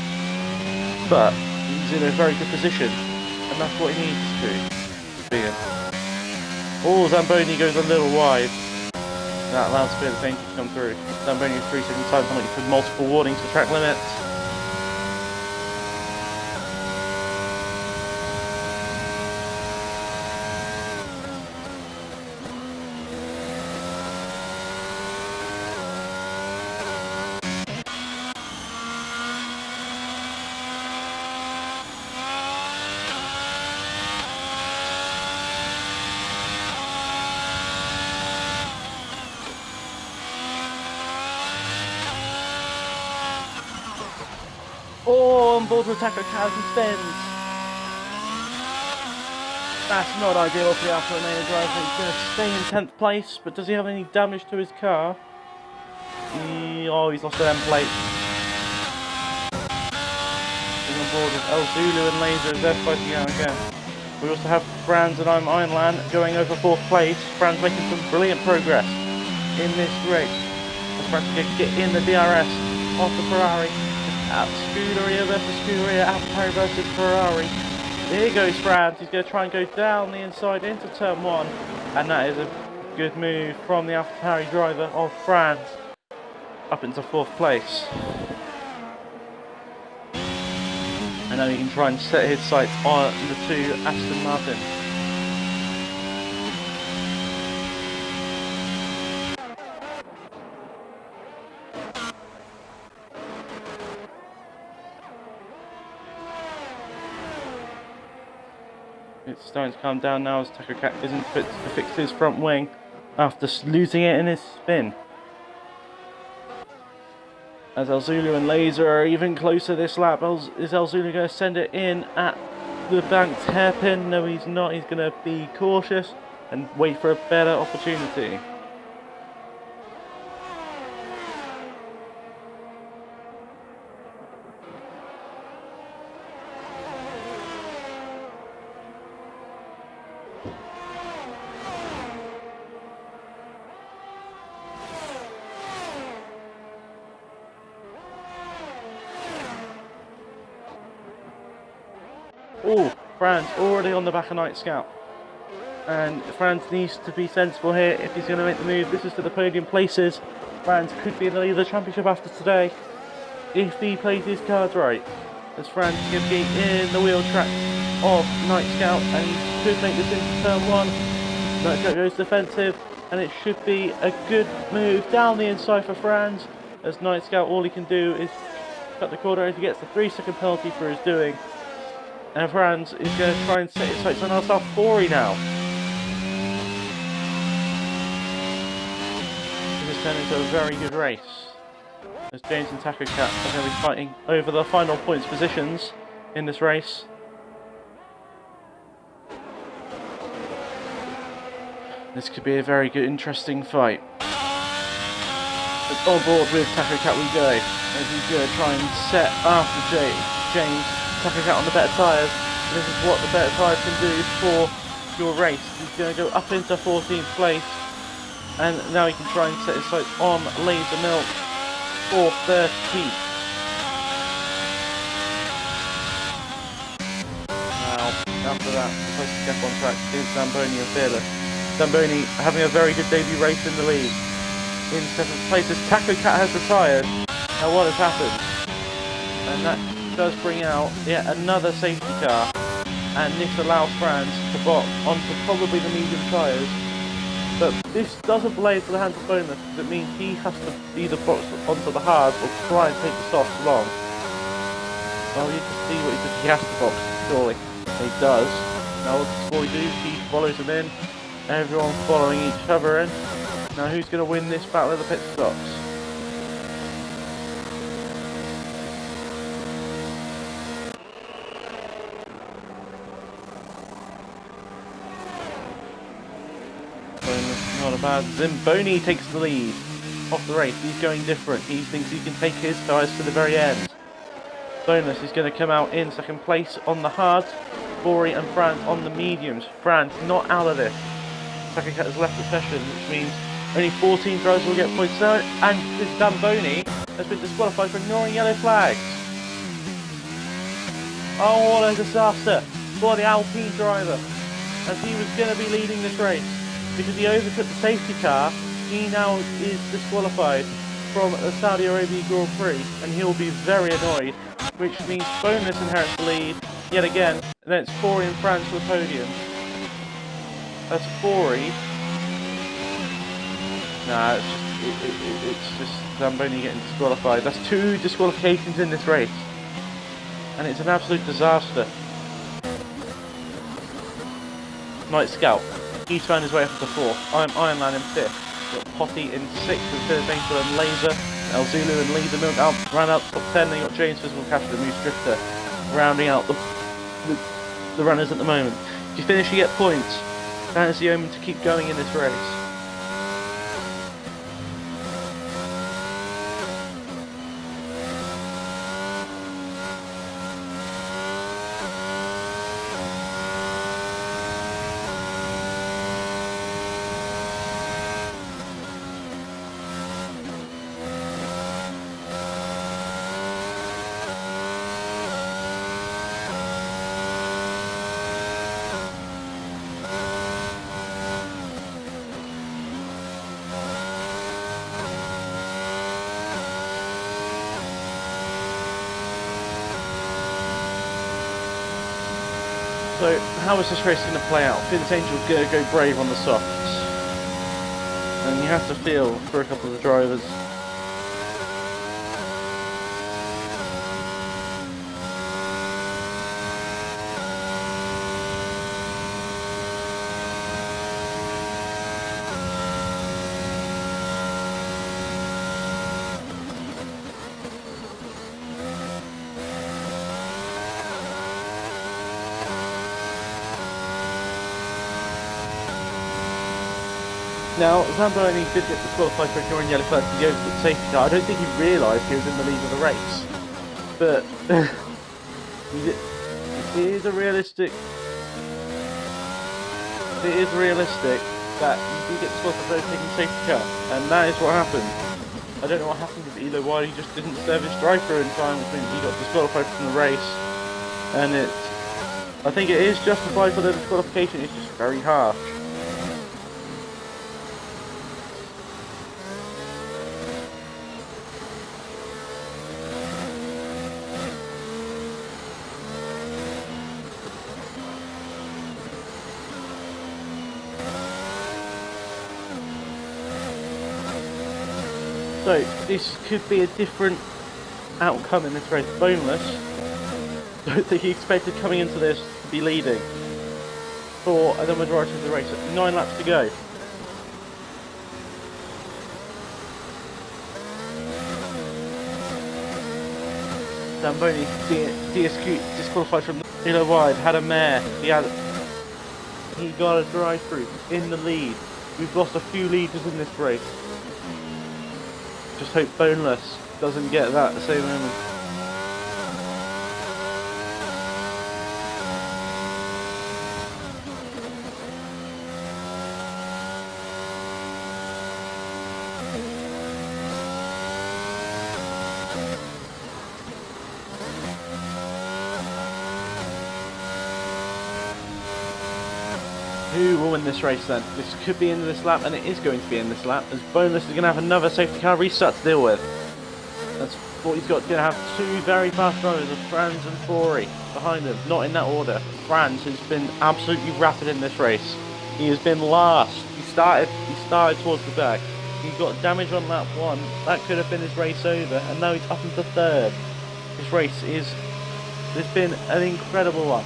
but he's in a very good position, and that's what he needs to be in. Oh, Zamboni goes a little wide. That allows a bit of danger to come through. Zamboni is 3 seconds time penalty for multiple warnings for track limits. Oh, on board with Tucker Cat and spins. That's not ideal for the Alpha Romeo driver. He's going to stay in 10th place, but does he have any damage to his car? He's lost an end plate. He's on board with El Zulu and Laser as they're fighting out again. We also have Franz and I'm Ironland going over 4th place. Franz making some brilliant progress in this race. Franz can get in the DRS off the Ferrari. Scuderia versus Scuderia, AlphaTauri versus Ferrari. Here goes Franz. He's going to try and go down the inside into turn 1, and that is a good move from the AlphaTauri driver of Franz up into 4th place. And now he can try and set his sights on the 2 Aston Martin. It's starting to calm down now as Tucker Cat isn't fit to fix his front wing after losing it in his spin. As El Zulu and Laser are even closer this lap. Is El Zulu going to send it in at the banked hairpin? No, he's not. He's going to be cautious and wait for a better opportunity. Oh, Franz already on the back of Night Scout. And Franz needs to be sensible here if he's going to make the move. This is for the podium places. Franz could be in the lead of the championship after today, if he plays his cards right. As Franz is going to be in the wheel track of Night Scout, and he could make this into turn 1. Night Scout goes defensive, and it should be a good move down the inside for Franz. As Night Scout, all he can do is cut the corner if he gets the 3-second penalty for his doing. And Franz is going to try and set his sights on Alpha-Fori now. This has turned into a very good race, as James and Taco Cat are going to be fighting over the final points positions in this race. This could be a very good, interesting fight. On board with Taco Cat we go, as he's going to try and set after James. Taco Cat on the better tyres. This is what the better tyres can do for your race. He's going to go up into 14th place, and now he can try and set his sights on Laser Milk for 13th. Now, after that, the closest gap on track is Zamboni and Fearless. Zamboni having a very good debut race in the lead. In 7th place as Taco Cat has retired. Now what has happened? And that does bring out yet another safety car, and this allows Franz to box onto probably the medium tyres. But this doesn't play to the hands of Bonus, because it means he has to either box onto the hards or try and take the softs along. Well, you can see what he does. He has to box, surely. He does. Now what does Roy do? He follows him in. Everyone following each other in. Now who's going to win this battle of the pit stops? Not a bad. Zamboni takes the lead off the race. He's going different. He thinks he can take his tyres to the very end. Bonus is going to come out in 2nd place on the hards. Bori and Franz on the mediums. Franz not out of this. Taco Cat has left the session, which means only 14 drivers will get points now, and this Zamboni has been disqualified for ignoring yellow flags. Oh, what a disaster for the Alpine driver, as he was going to be leading this race. Because he overtook the safety car, he now is disqualified from the Saudi Arabia Grand Prix, and he'll be very annoyed, which means Bonus inherits the lead yet again, and then it's Fori and Franz to the podium. That's Fori. Nah, it's just Zamboni getting disqualified. That's 2 disqualifications in this race, and it's an absolute disaster. Night Scout. He's found his way up to 4th. Ironman in 5th. Got Potty in 6th with Philip Angel and Laser. El Zulu and Leader Milk ran out top 10. Then you got James Physical Capital and Moose Drifter rounding out the runners at the moment. If you finish, you get points. That is the omen to keep going in this race. So, how is this race going to play out? Philip Angel's going to go brave on the softs. And you have to feel for a couple of the drivers. Now, Zamboni did get disqualified for ignoring yellow flags to the overtook safety car. I don't think he realised he was in the lead of the race. But it is realistic that you do get disqualified for overtaking the safety car. And that is what happened. I don't know what happened with either, why he just didn't serve his drive-through in time, which means he got disqualified from the race. And it I think it is justified for the disqualification, it's just very harsh. So, this could be a different outcome in this race. Boneless, don't think he expected coming into this to be leading for the majority of the race. 9 laps to go. Zamboni disqualified from the wide, had a mare. He got a drive-through in the lead. We've lost a few leaders in this race. Just hope Boneless doesn't get that at the same moment. Who will win this race then? This could be in this lap, and it is going to be in this lap, as Boneless is going to have another safety car restart to deal with. That's what he's got. He's going to have 2 very fast drivers, of Franz and Fori, behind him. Not in that order. Franz has been absolutely rapid in this race. He has been last. He started towards the back. He got damage on lap 1. That could have been his race over, and now he's up into 3rd. This race it's been an incredible one.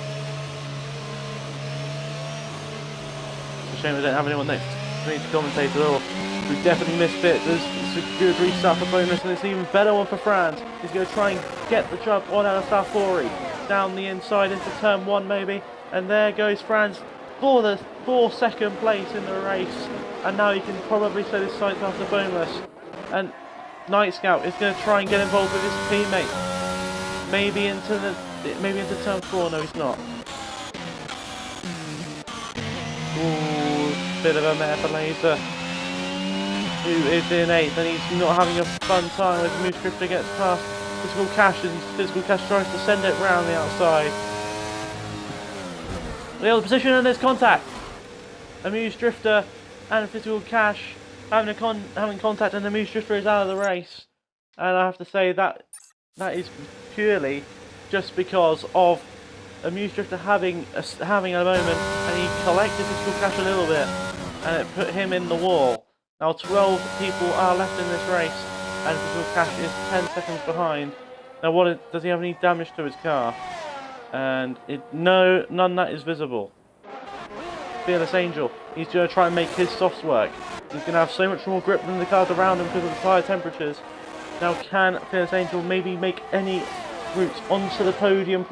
Shame we don't have anyone next to me to commentate at all. We've definitely missed it. It's a good restart for Bonus, and it's an even better one for Franz. He's going to try and get the jump on LSA Fori down the inside into turn 1 maybe, and there goes Franz for second place in the race, and now he can probably set his sights after Boneless. And Night Scout is going to try and get involved with his teammate, maybe into turn 4. No, he's not. Ooh, bit of a mare for Laser, who is in 8th, and he's not having a fun time as Moose Drifter gets past Physical Cash, and Physical Cash tries to send it round the outside. The other position, and there's contact. A Moose Drifter and Physical Cash having contact, and the Moose Drifter is out of the race. And I have to say that is purely just because of a Moose Drifter having a moment, and he collected Physical Cash a little bit, and it put him in the wall. Now 12 people are left in this race, and Physical Cash is 10 seconds behind. Now does he have any damage to his car? And none that is visible. Fearless Angel, he's going to try and make his softs work. He's going to have so much more grip than the cars around him because of the higher temperatures. Now can Fearless Angel maybe make any route onto the podium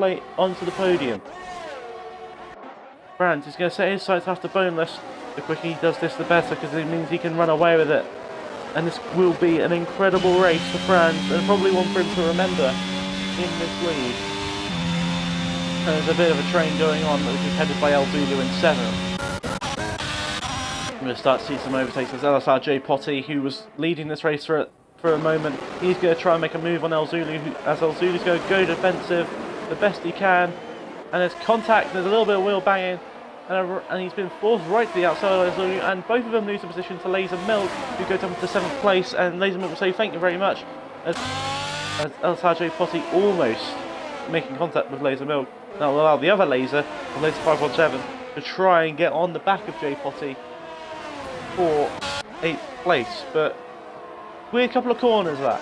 Franz is going to set his sights after Boneless. The quicker he does this, the better, because it means he can run away with it. And this will be an incredible race for Franz, and probably one for him to remember in this lead. And there's a bit of a train going on, which is headed by El Zulu in 7th. We're going to start to see some overtakes. There's LSR J Potty, who was leading this race for a moment. He's going to try and make a move on El Zulu, as El Zulu's going to go defensive the best he can. And there's contact, there's a little bit of wheel banging, and he's been forced right to the outside of El Zulu, and both of them lose the position to Laser Milk, who goes up to 7th place, and Laser Milk will say thank you very much, as LSR J Potty almost making contact with Laser Milk. That will allow the other Laser, Laser 517, to try and get on the back of J Potty for 8th place, but weird couple of corners that.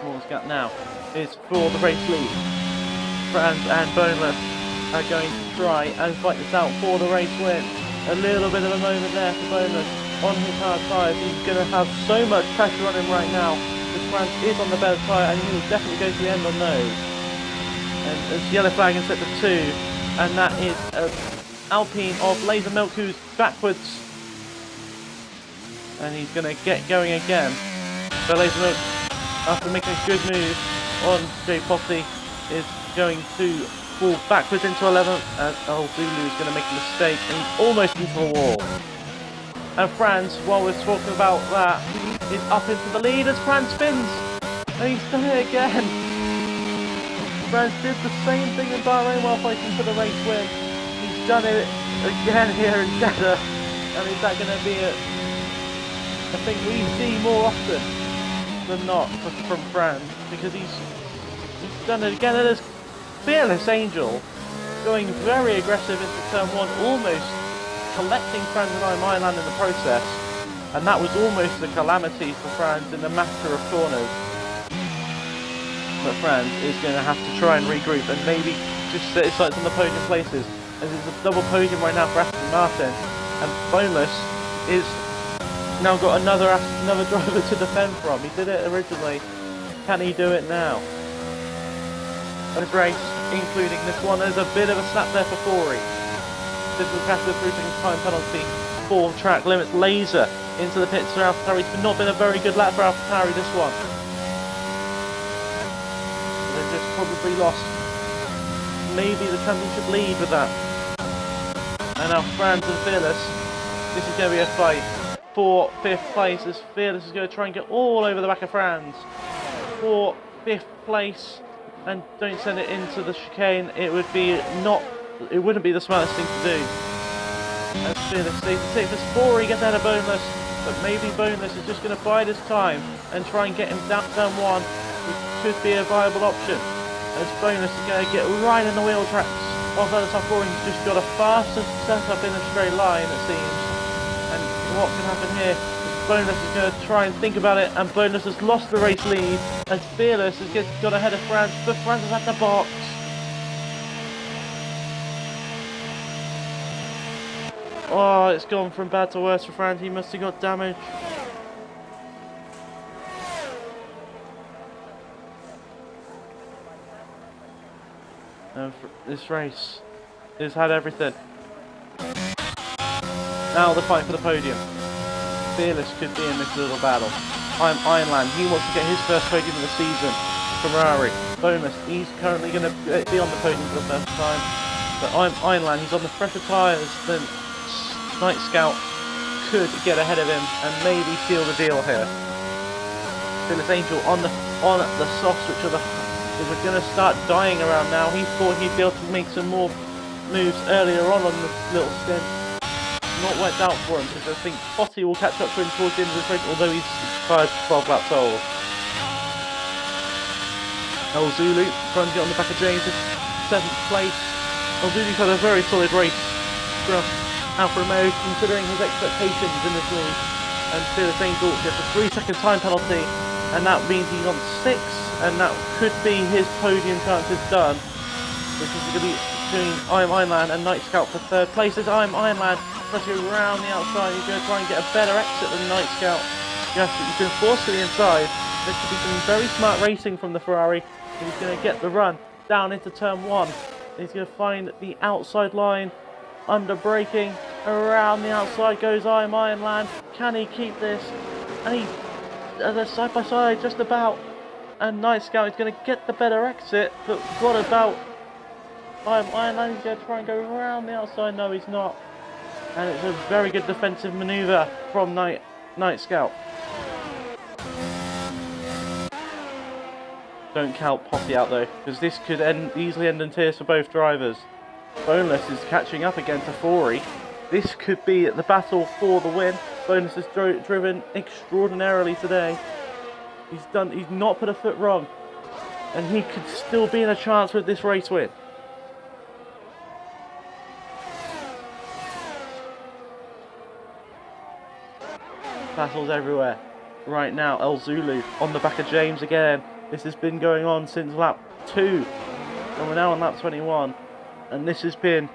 Smallest gap now is for the race lead. Franz and Boneless are going to try and fight this out for the race win. A little bit of a moment there for Boneless on his hard tyres. He's going to have so much pressure on him right now, because Franz is on the better tyre, and he will definitely go to the end on those. And it's yellow flag in sector 2, and that is Alpine of Laser Milk, who's backwards. And he's going to get going again. So Laser Milk, after making a good move on J Potty, is going to fall backwards into 11th, as El Zulu is going to make a mistake, and he's almost into the wall. And Franz, while we're talking about that, is up into the lead as Franz spins, and he's done it again. France did the same thing in Bahrain while fighting for the race win. He's done it again here in Jeddah. And is that going to be a thing we see more often than not from France? Because he's done it again. And there's Fearless Angel going very aggressive into turn 1, almost collecting Franz and Ireland in the process. And that was almost a calamity for Franz in the matter of corners. But Franz is going to have to try and regroup and maybe just set his sights on the podium places, as it's a double podium right now for Aston Martin, and Boneless is now got another driver to defend from. He did it originally. Can he do it now? This race, including this one, there's a bit of a snap there for Corey. This will catch the 3 second time penalty for track limits. Laser into the pits for AlphaTauri. It's not been a very good lap for AlphaTauri this one. They've just probably lost maybe the championship lead with that. And now Franz and Fearless, this is going to be a fight for 5th place, as Fearless is going to try and get all over the back of Franz for 5th place. And don't send it into the chicane. It wouldn't be the smartest thing to do. As Fearless stays in 6th, as Corey gets out of Boneless, but maybe Boneless is just going to bide his time and try and get him down turn 1, which could be a viable option. As Boneless is going to get right in the wheel tracks of LSA. He's just got a faster setup in a straight line, it seems. And what can happen here? Boneless is going to try and think about it, and Boneless has lost the race lead, and Fearless has got ahead of Franz, but Franz is at the box. Oh, it's gone from bad to worse for Franz. He must have got damaged. And this race has had everything. Now the fight for the podium. Fearless could be in this little battle. Ironland, he wants to get his first podium of the season. Ferrari, Bonus, he's currently going to be on the podium for the first time. But Ironland, he's on the fresher tyres. Then Night Scout could get ahead of him and maybe seal the deal here. Fearless Angel on the softs, which are we're going to start dying around now. He thought he'd be able to make some more moves earlier on this little stint. Not worked out for him, because I think Potty will catch up to him towards the end of this race, although he's tired 12 laps old. El Zulu trying to get on the back of James, 7th place. El Zulu's had a very solid race from Alfa Romeo, considering his expectations in this league. And Fearless Angel gets a 3 second time penalty, and that means he's on 6, and that could be his podium chances done. This is going to be between Ironland and Night Scout for 3rd place. As Ironland tries to go around the outside, he's going to try and get a better exit than Night Scout. Yes, he's been forced to the inside. There could be some very smart racing from the Ferrari. He's going to get the run down into turn 1. He's going to find the outside line, under braking, around the outside goes Ironland. Can he keep this? And they're side by side just about. And Night Scout is going to get the better exit, but what about Ironland? He's going to try and go around the outside. No, he's not. And it's a very good defensive manoeuvre from Night Scout. Don't count Poppy out though, because this could easily end in tears for both drivers. Boneless is catching up again to Fori. This could be the battle for the win. Boneless has driven extraordinarily today. He's not put a foot wrong, and he could still be in a chance with this race win. Battles everywhere. Right now, El Zulu on the back of James again. This has been going on since lap 2, and we're now on lap 21. And this has been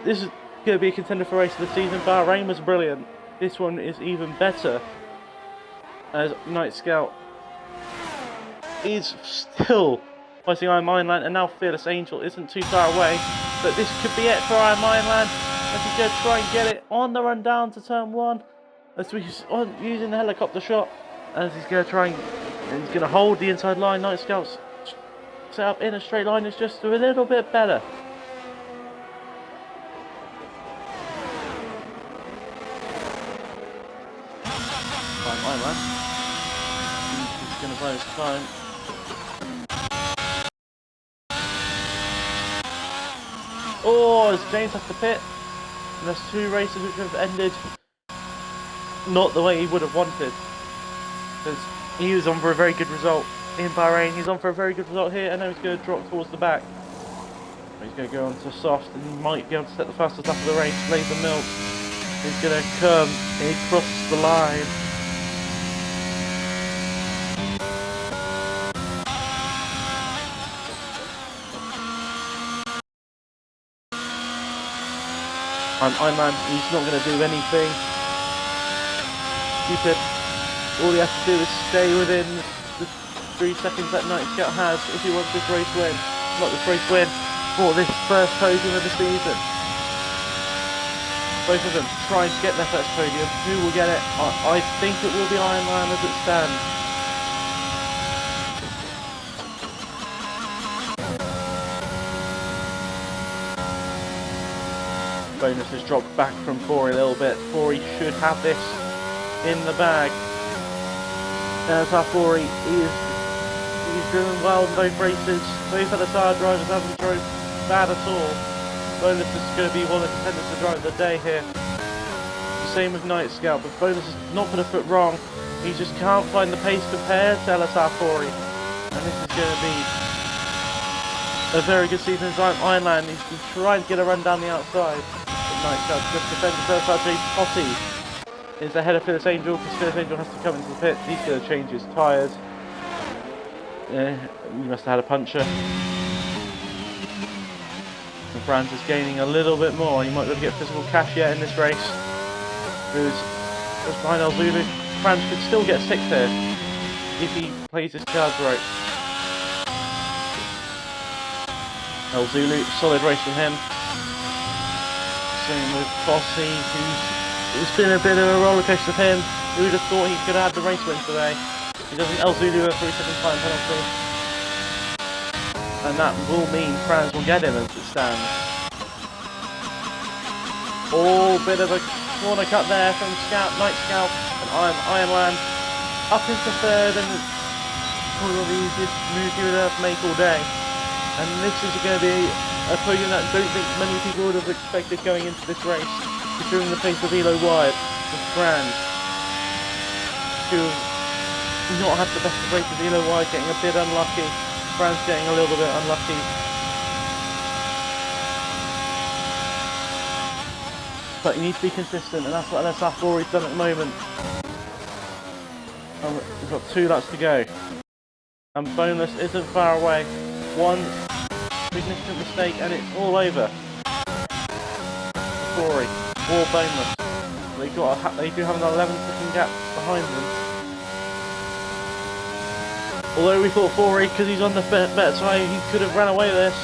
this is going to be a contender for race of the season. Bahrain was brilliant. This one is even better, as Night Scout is still fighting Ironland, and now Fearless Angel isn't too far away. But this could be it for Ironland, as he's going to try and get it on the run down to turn 1. As he's using the helicopter shot, as he's going to try and he's going to hold the inside line. Night Scout's set up in a straight line is just a little bit better. Ironland. He's going to blow his time. Oh, as James has to pit. And there's two races which have ended not the way he would have wanted. Because he was on for a very good result in Bahrain. He's on for a very good result here, and now he's going to drop towards the back. He's going to go on to soft, and he might be able to set the fastest lap of the race. Laser Milk is going to come, and he crosses the line. Ironman, he's not going to do anything stupid. All he has to do is stay within the 3 seconds that Night Scout has if he wants this race win. Not this race win, for this first podium of the season. Both of them trying to get their first podium. Who will get it? I think it will be Ironman as it stands. Bonus has dropped back from 4 a little bit. 4 he should have this in the bag. LSA 4 he's driven well in both races. Both LSA drivers haven't drove bad at all. Bonus is going to be one of the contenders to drive the day here. Same with Night Scout, but Bonus has not put a foot wrong. He just can't find the pace compared to LSA 4, and this is going to be a very good season in Ironland. He's been trying to get a run down the outside. Night Scout just defends himself out. Jay Potty is ahead of Phyllis Angel, because Phyllis Angel has to come into the pit. He's going to change his tyres. He must have had a puncture. And Franz is gaining a little bit more. He might be able to get physical cash yet in this race. Who's just behind El Zulu. Franz could still get 6th here if he plays his cards right. El Zulu, solid race from him. Same with Fossey, it's been a bit of a rollercoaster for him. Who would have thought he could have had the race win today? He doesn't. El Zulu a 3-second time penalty, and that will mean Franz will get him as it stands. Oh, bit of a corner cut there from Night Scout and Ironland up into 3rd, and probably one of the easiest moves he would have to make all day. And this is going to be a podium that I don't think many people would have expected going into this race, considering the pace of Elo Wyatt with Franz, who not had the best of races. Elo Wyatt getting a bit unlucky, Franz getting a little bit unlucky. But you need to be consistent, and that's what LSA 4 has done at the moment. We've got 2 laps to go, and Bonus isn't far away. One significant mistake and it's all over. Story or Boneless. They do have an 11-second gap behind them. Although we thought Forey, because he's on the better side, he could have ran away with this.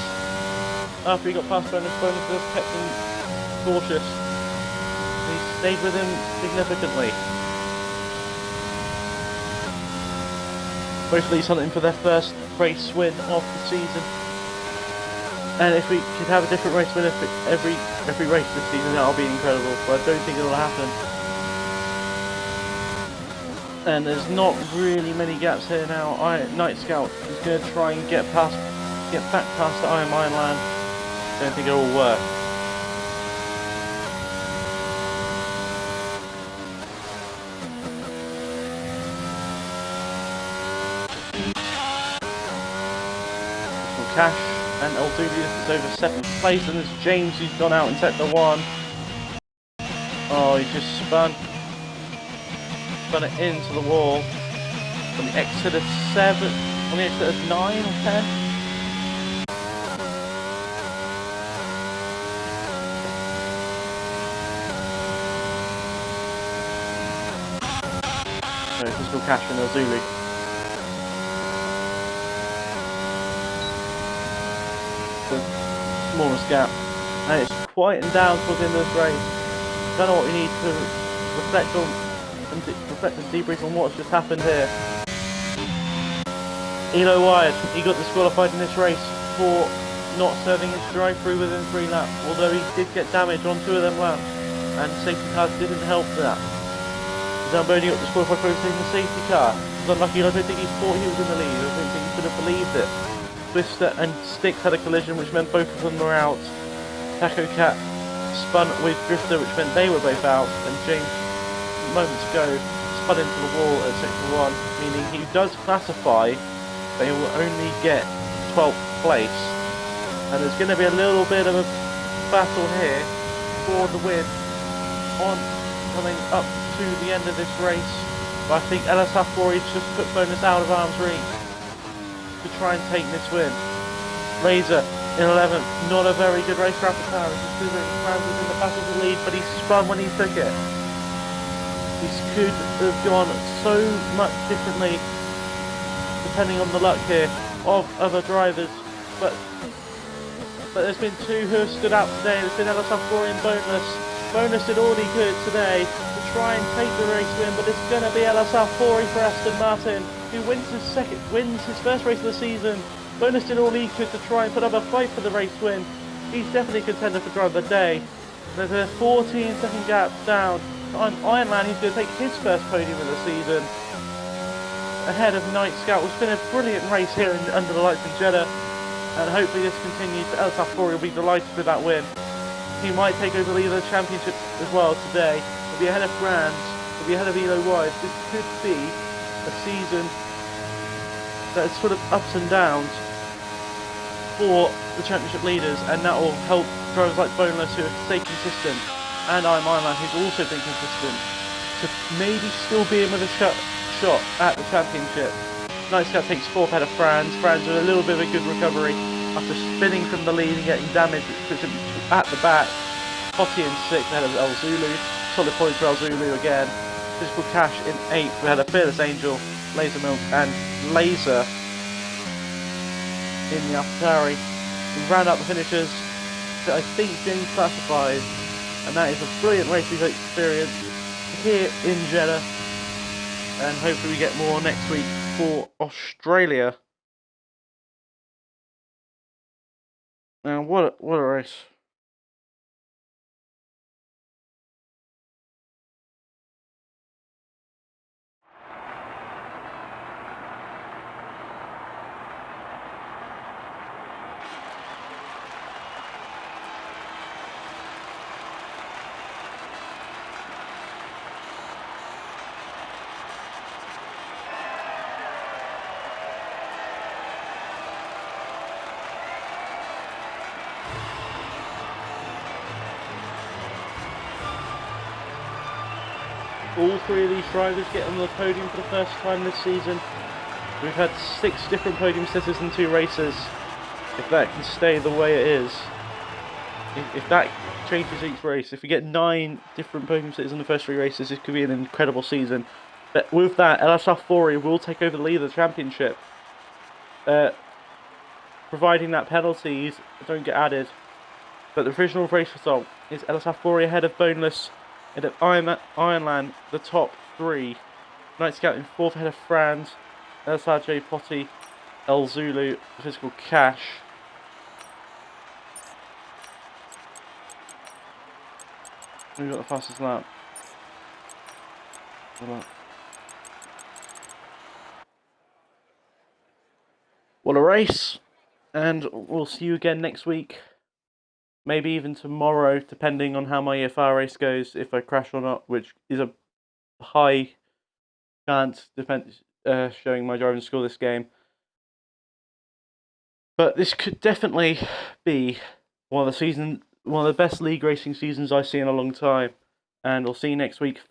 After he got past Bonus, Bonus would have kept him cautious. He stayed with him significantly. Both of these hunting for their first race win of the season. And if we could have a different race win every race this season, that'll be incredible. But I don't think it'll happen. And there's not really many gaps here now. Night Scout is going to try and get back past the Ironland. Don't think it'll work. Cash and El Zulu is over 7th place, and there's James who's gone out in sector 1. Oh, he just spun it into the wall on the exit of 7, on the exit of 9 or 10. So physical cash from El Zulu. The smallest gap, and it's quieting down towards the end of this race. I don't know what we need to reflect and debrief on what's just happened here. Elo Wyatt, he got disqualified in this race for not serving his drive-through within 3 laps, although he did get damage on 2 of them laps, and safety cars didn't help that. Zamboni got disqualified for taking the safety car. He was unlucky. I don't think he thought he was in the lead. I don't think he could have believed it. Twister and Sticks had a collision, which meant both of them were out. Taco Cat spun with Drifter, which meant they were both out, and James, moments ago, spun into the wall at Sector 1, meaning he does classify, but he will only get 12th place. And there's going to be a little bit of a battle here for the win on coming up to the end of this race. But I think LSA just put Bonus out of arm's reach to try and take this win. Razor in 11th, not a very good race for Alphatari, considering Franz was in the battle to lead, but he spun when he took it. This could have gone so much differently, depending on the luck here of other drivers. But there's been two who have stood out today. There's been LSA and Bonus. Bonus did all he could today to try and take the race win, but it's going to be LSA for Aston Martin, who wins his first race of the season. Bonus did all he could to try and put up a fight for the race win. He's definitely a contender for driver of the day. There's a 14-second gap down on Ironman. He's going to take his first podium of the season, ahead of Night Scout. It's been a brilliant race here under the lights in Jeddah, and hopefully this continues. El Safari will be delighted with that win. He might take over the lead of the championship as well today. He'll be ahead of Brands, he'll be ahead of Elo Wise. This could be a season that's full of ups and downs for the championship leaders, and that will help drivers like Boneless, who have stayed consistent, and Ironman, who's also been consistent, to maybe still be in with a shot at the championship. Night Scout takes 4th ahead of Franz. Franz with a little bit of a good recovery after spinning from the lead and getting damage, which puts him at the back. Potty in 6th ahead of El Zulu. Solid points for El Zulu again. Physical Cash in 8th. We had a Fearless Angel, Laser Milk, and Laser in the AlphaTauri. We round out the finishers that I think James classified, and that is a brilliant race we've experienced here in Jeddah, and hopefully we get more next week for Australia. Now what a race. All three of these drivers get on the podium for the first time this season. We've had 6 different podium sitters in 2 races. If that can stay the way it is, if that changes each race, if we get 9 different podium sitters in the first 3 races, this could be an incredible season. But with that, LSA will take over the lead of the championship, providing that penalties don't get added. But the original race result is LSA ahead of Boneless, and of Ironland, the top 3. Night Scout in 4th ahead of Franz, LSRJ Potty, El Zulu, Physical Cash. Who got the fastest lap? What a race! And we'll see you again next week. Maybe even tomorrow, depending on how my EFR race goes, if I crash or not, which is a high chance, showing my driving score this game. But this could definitely be one of the best league racing seasons I've seen in a long time. And we'll see you next week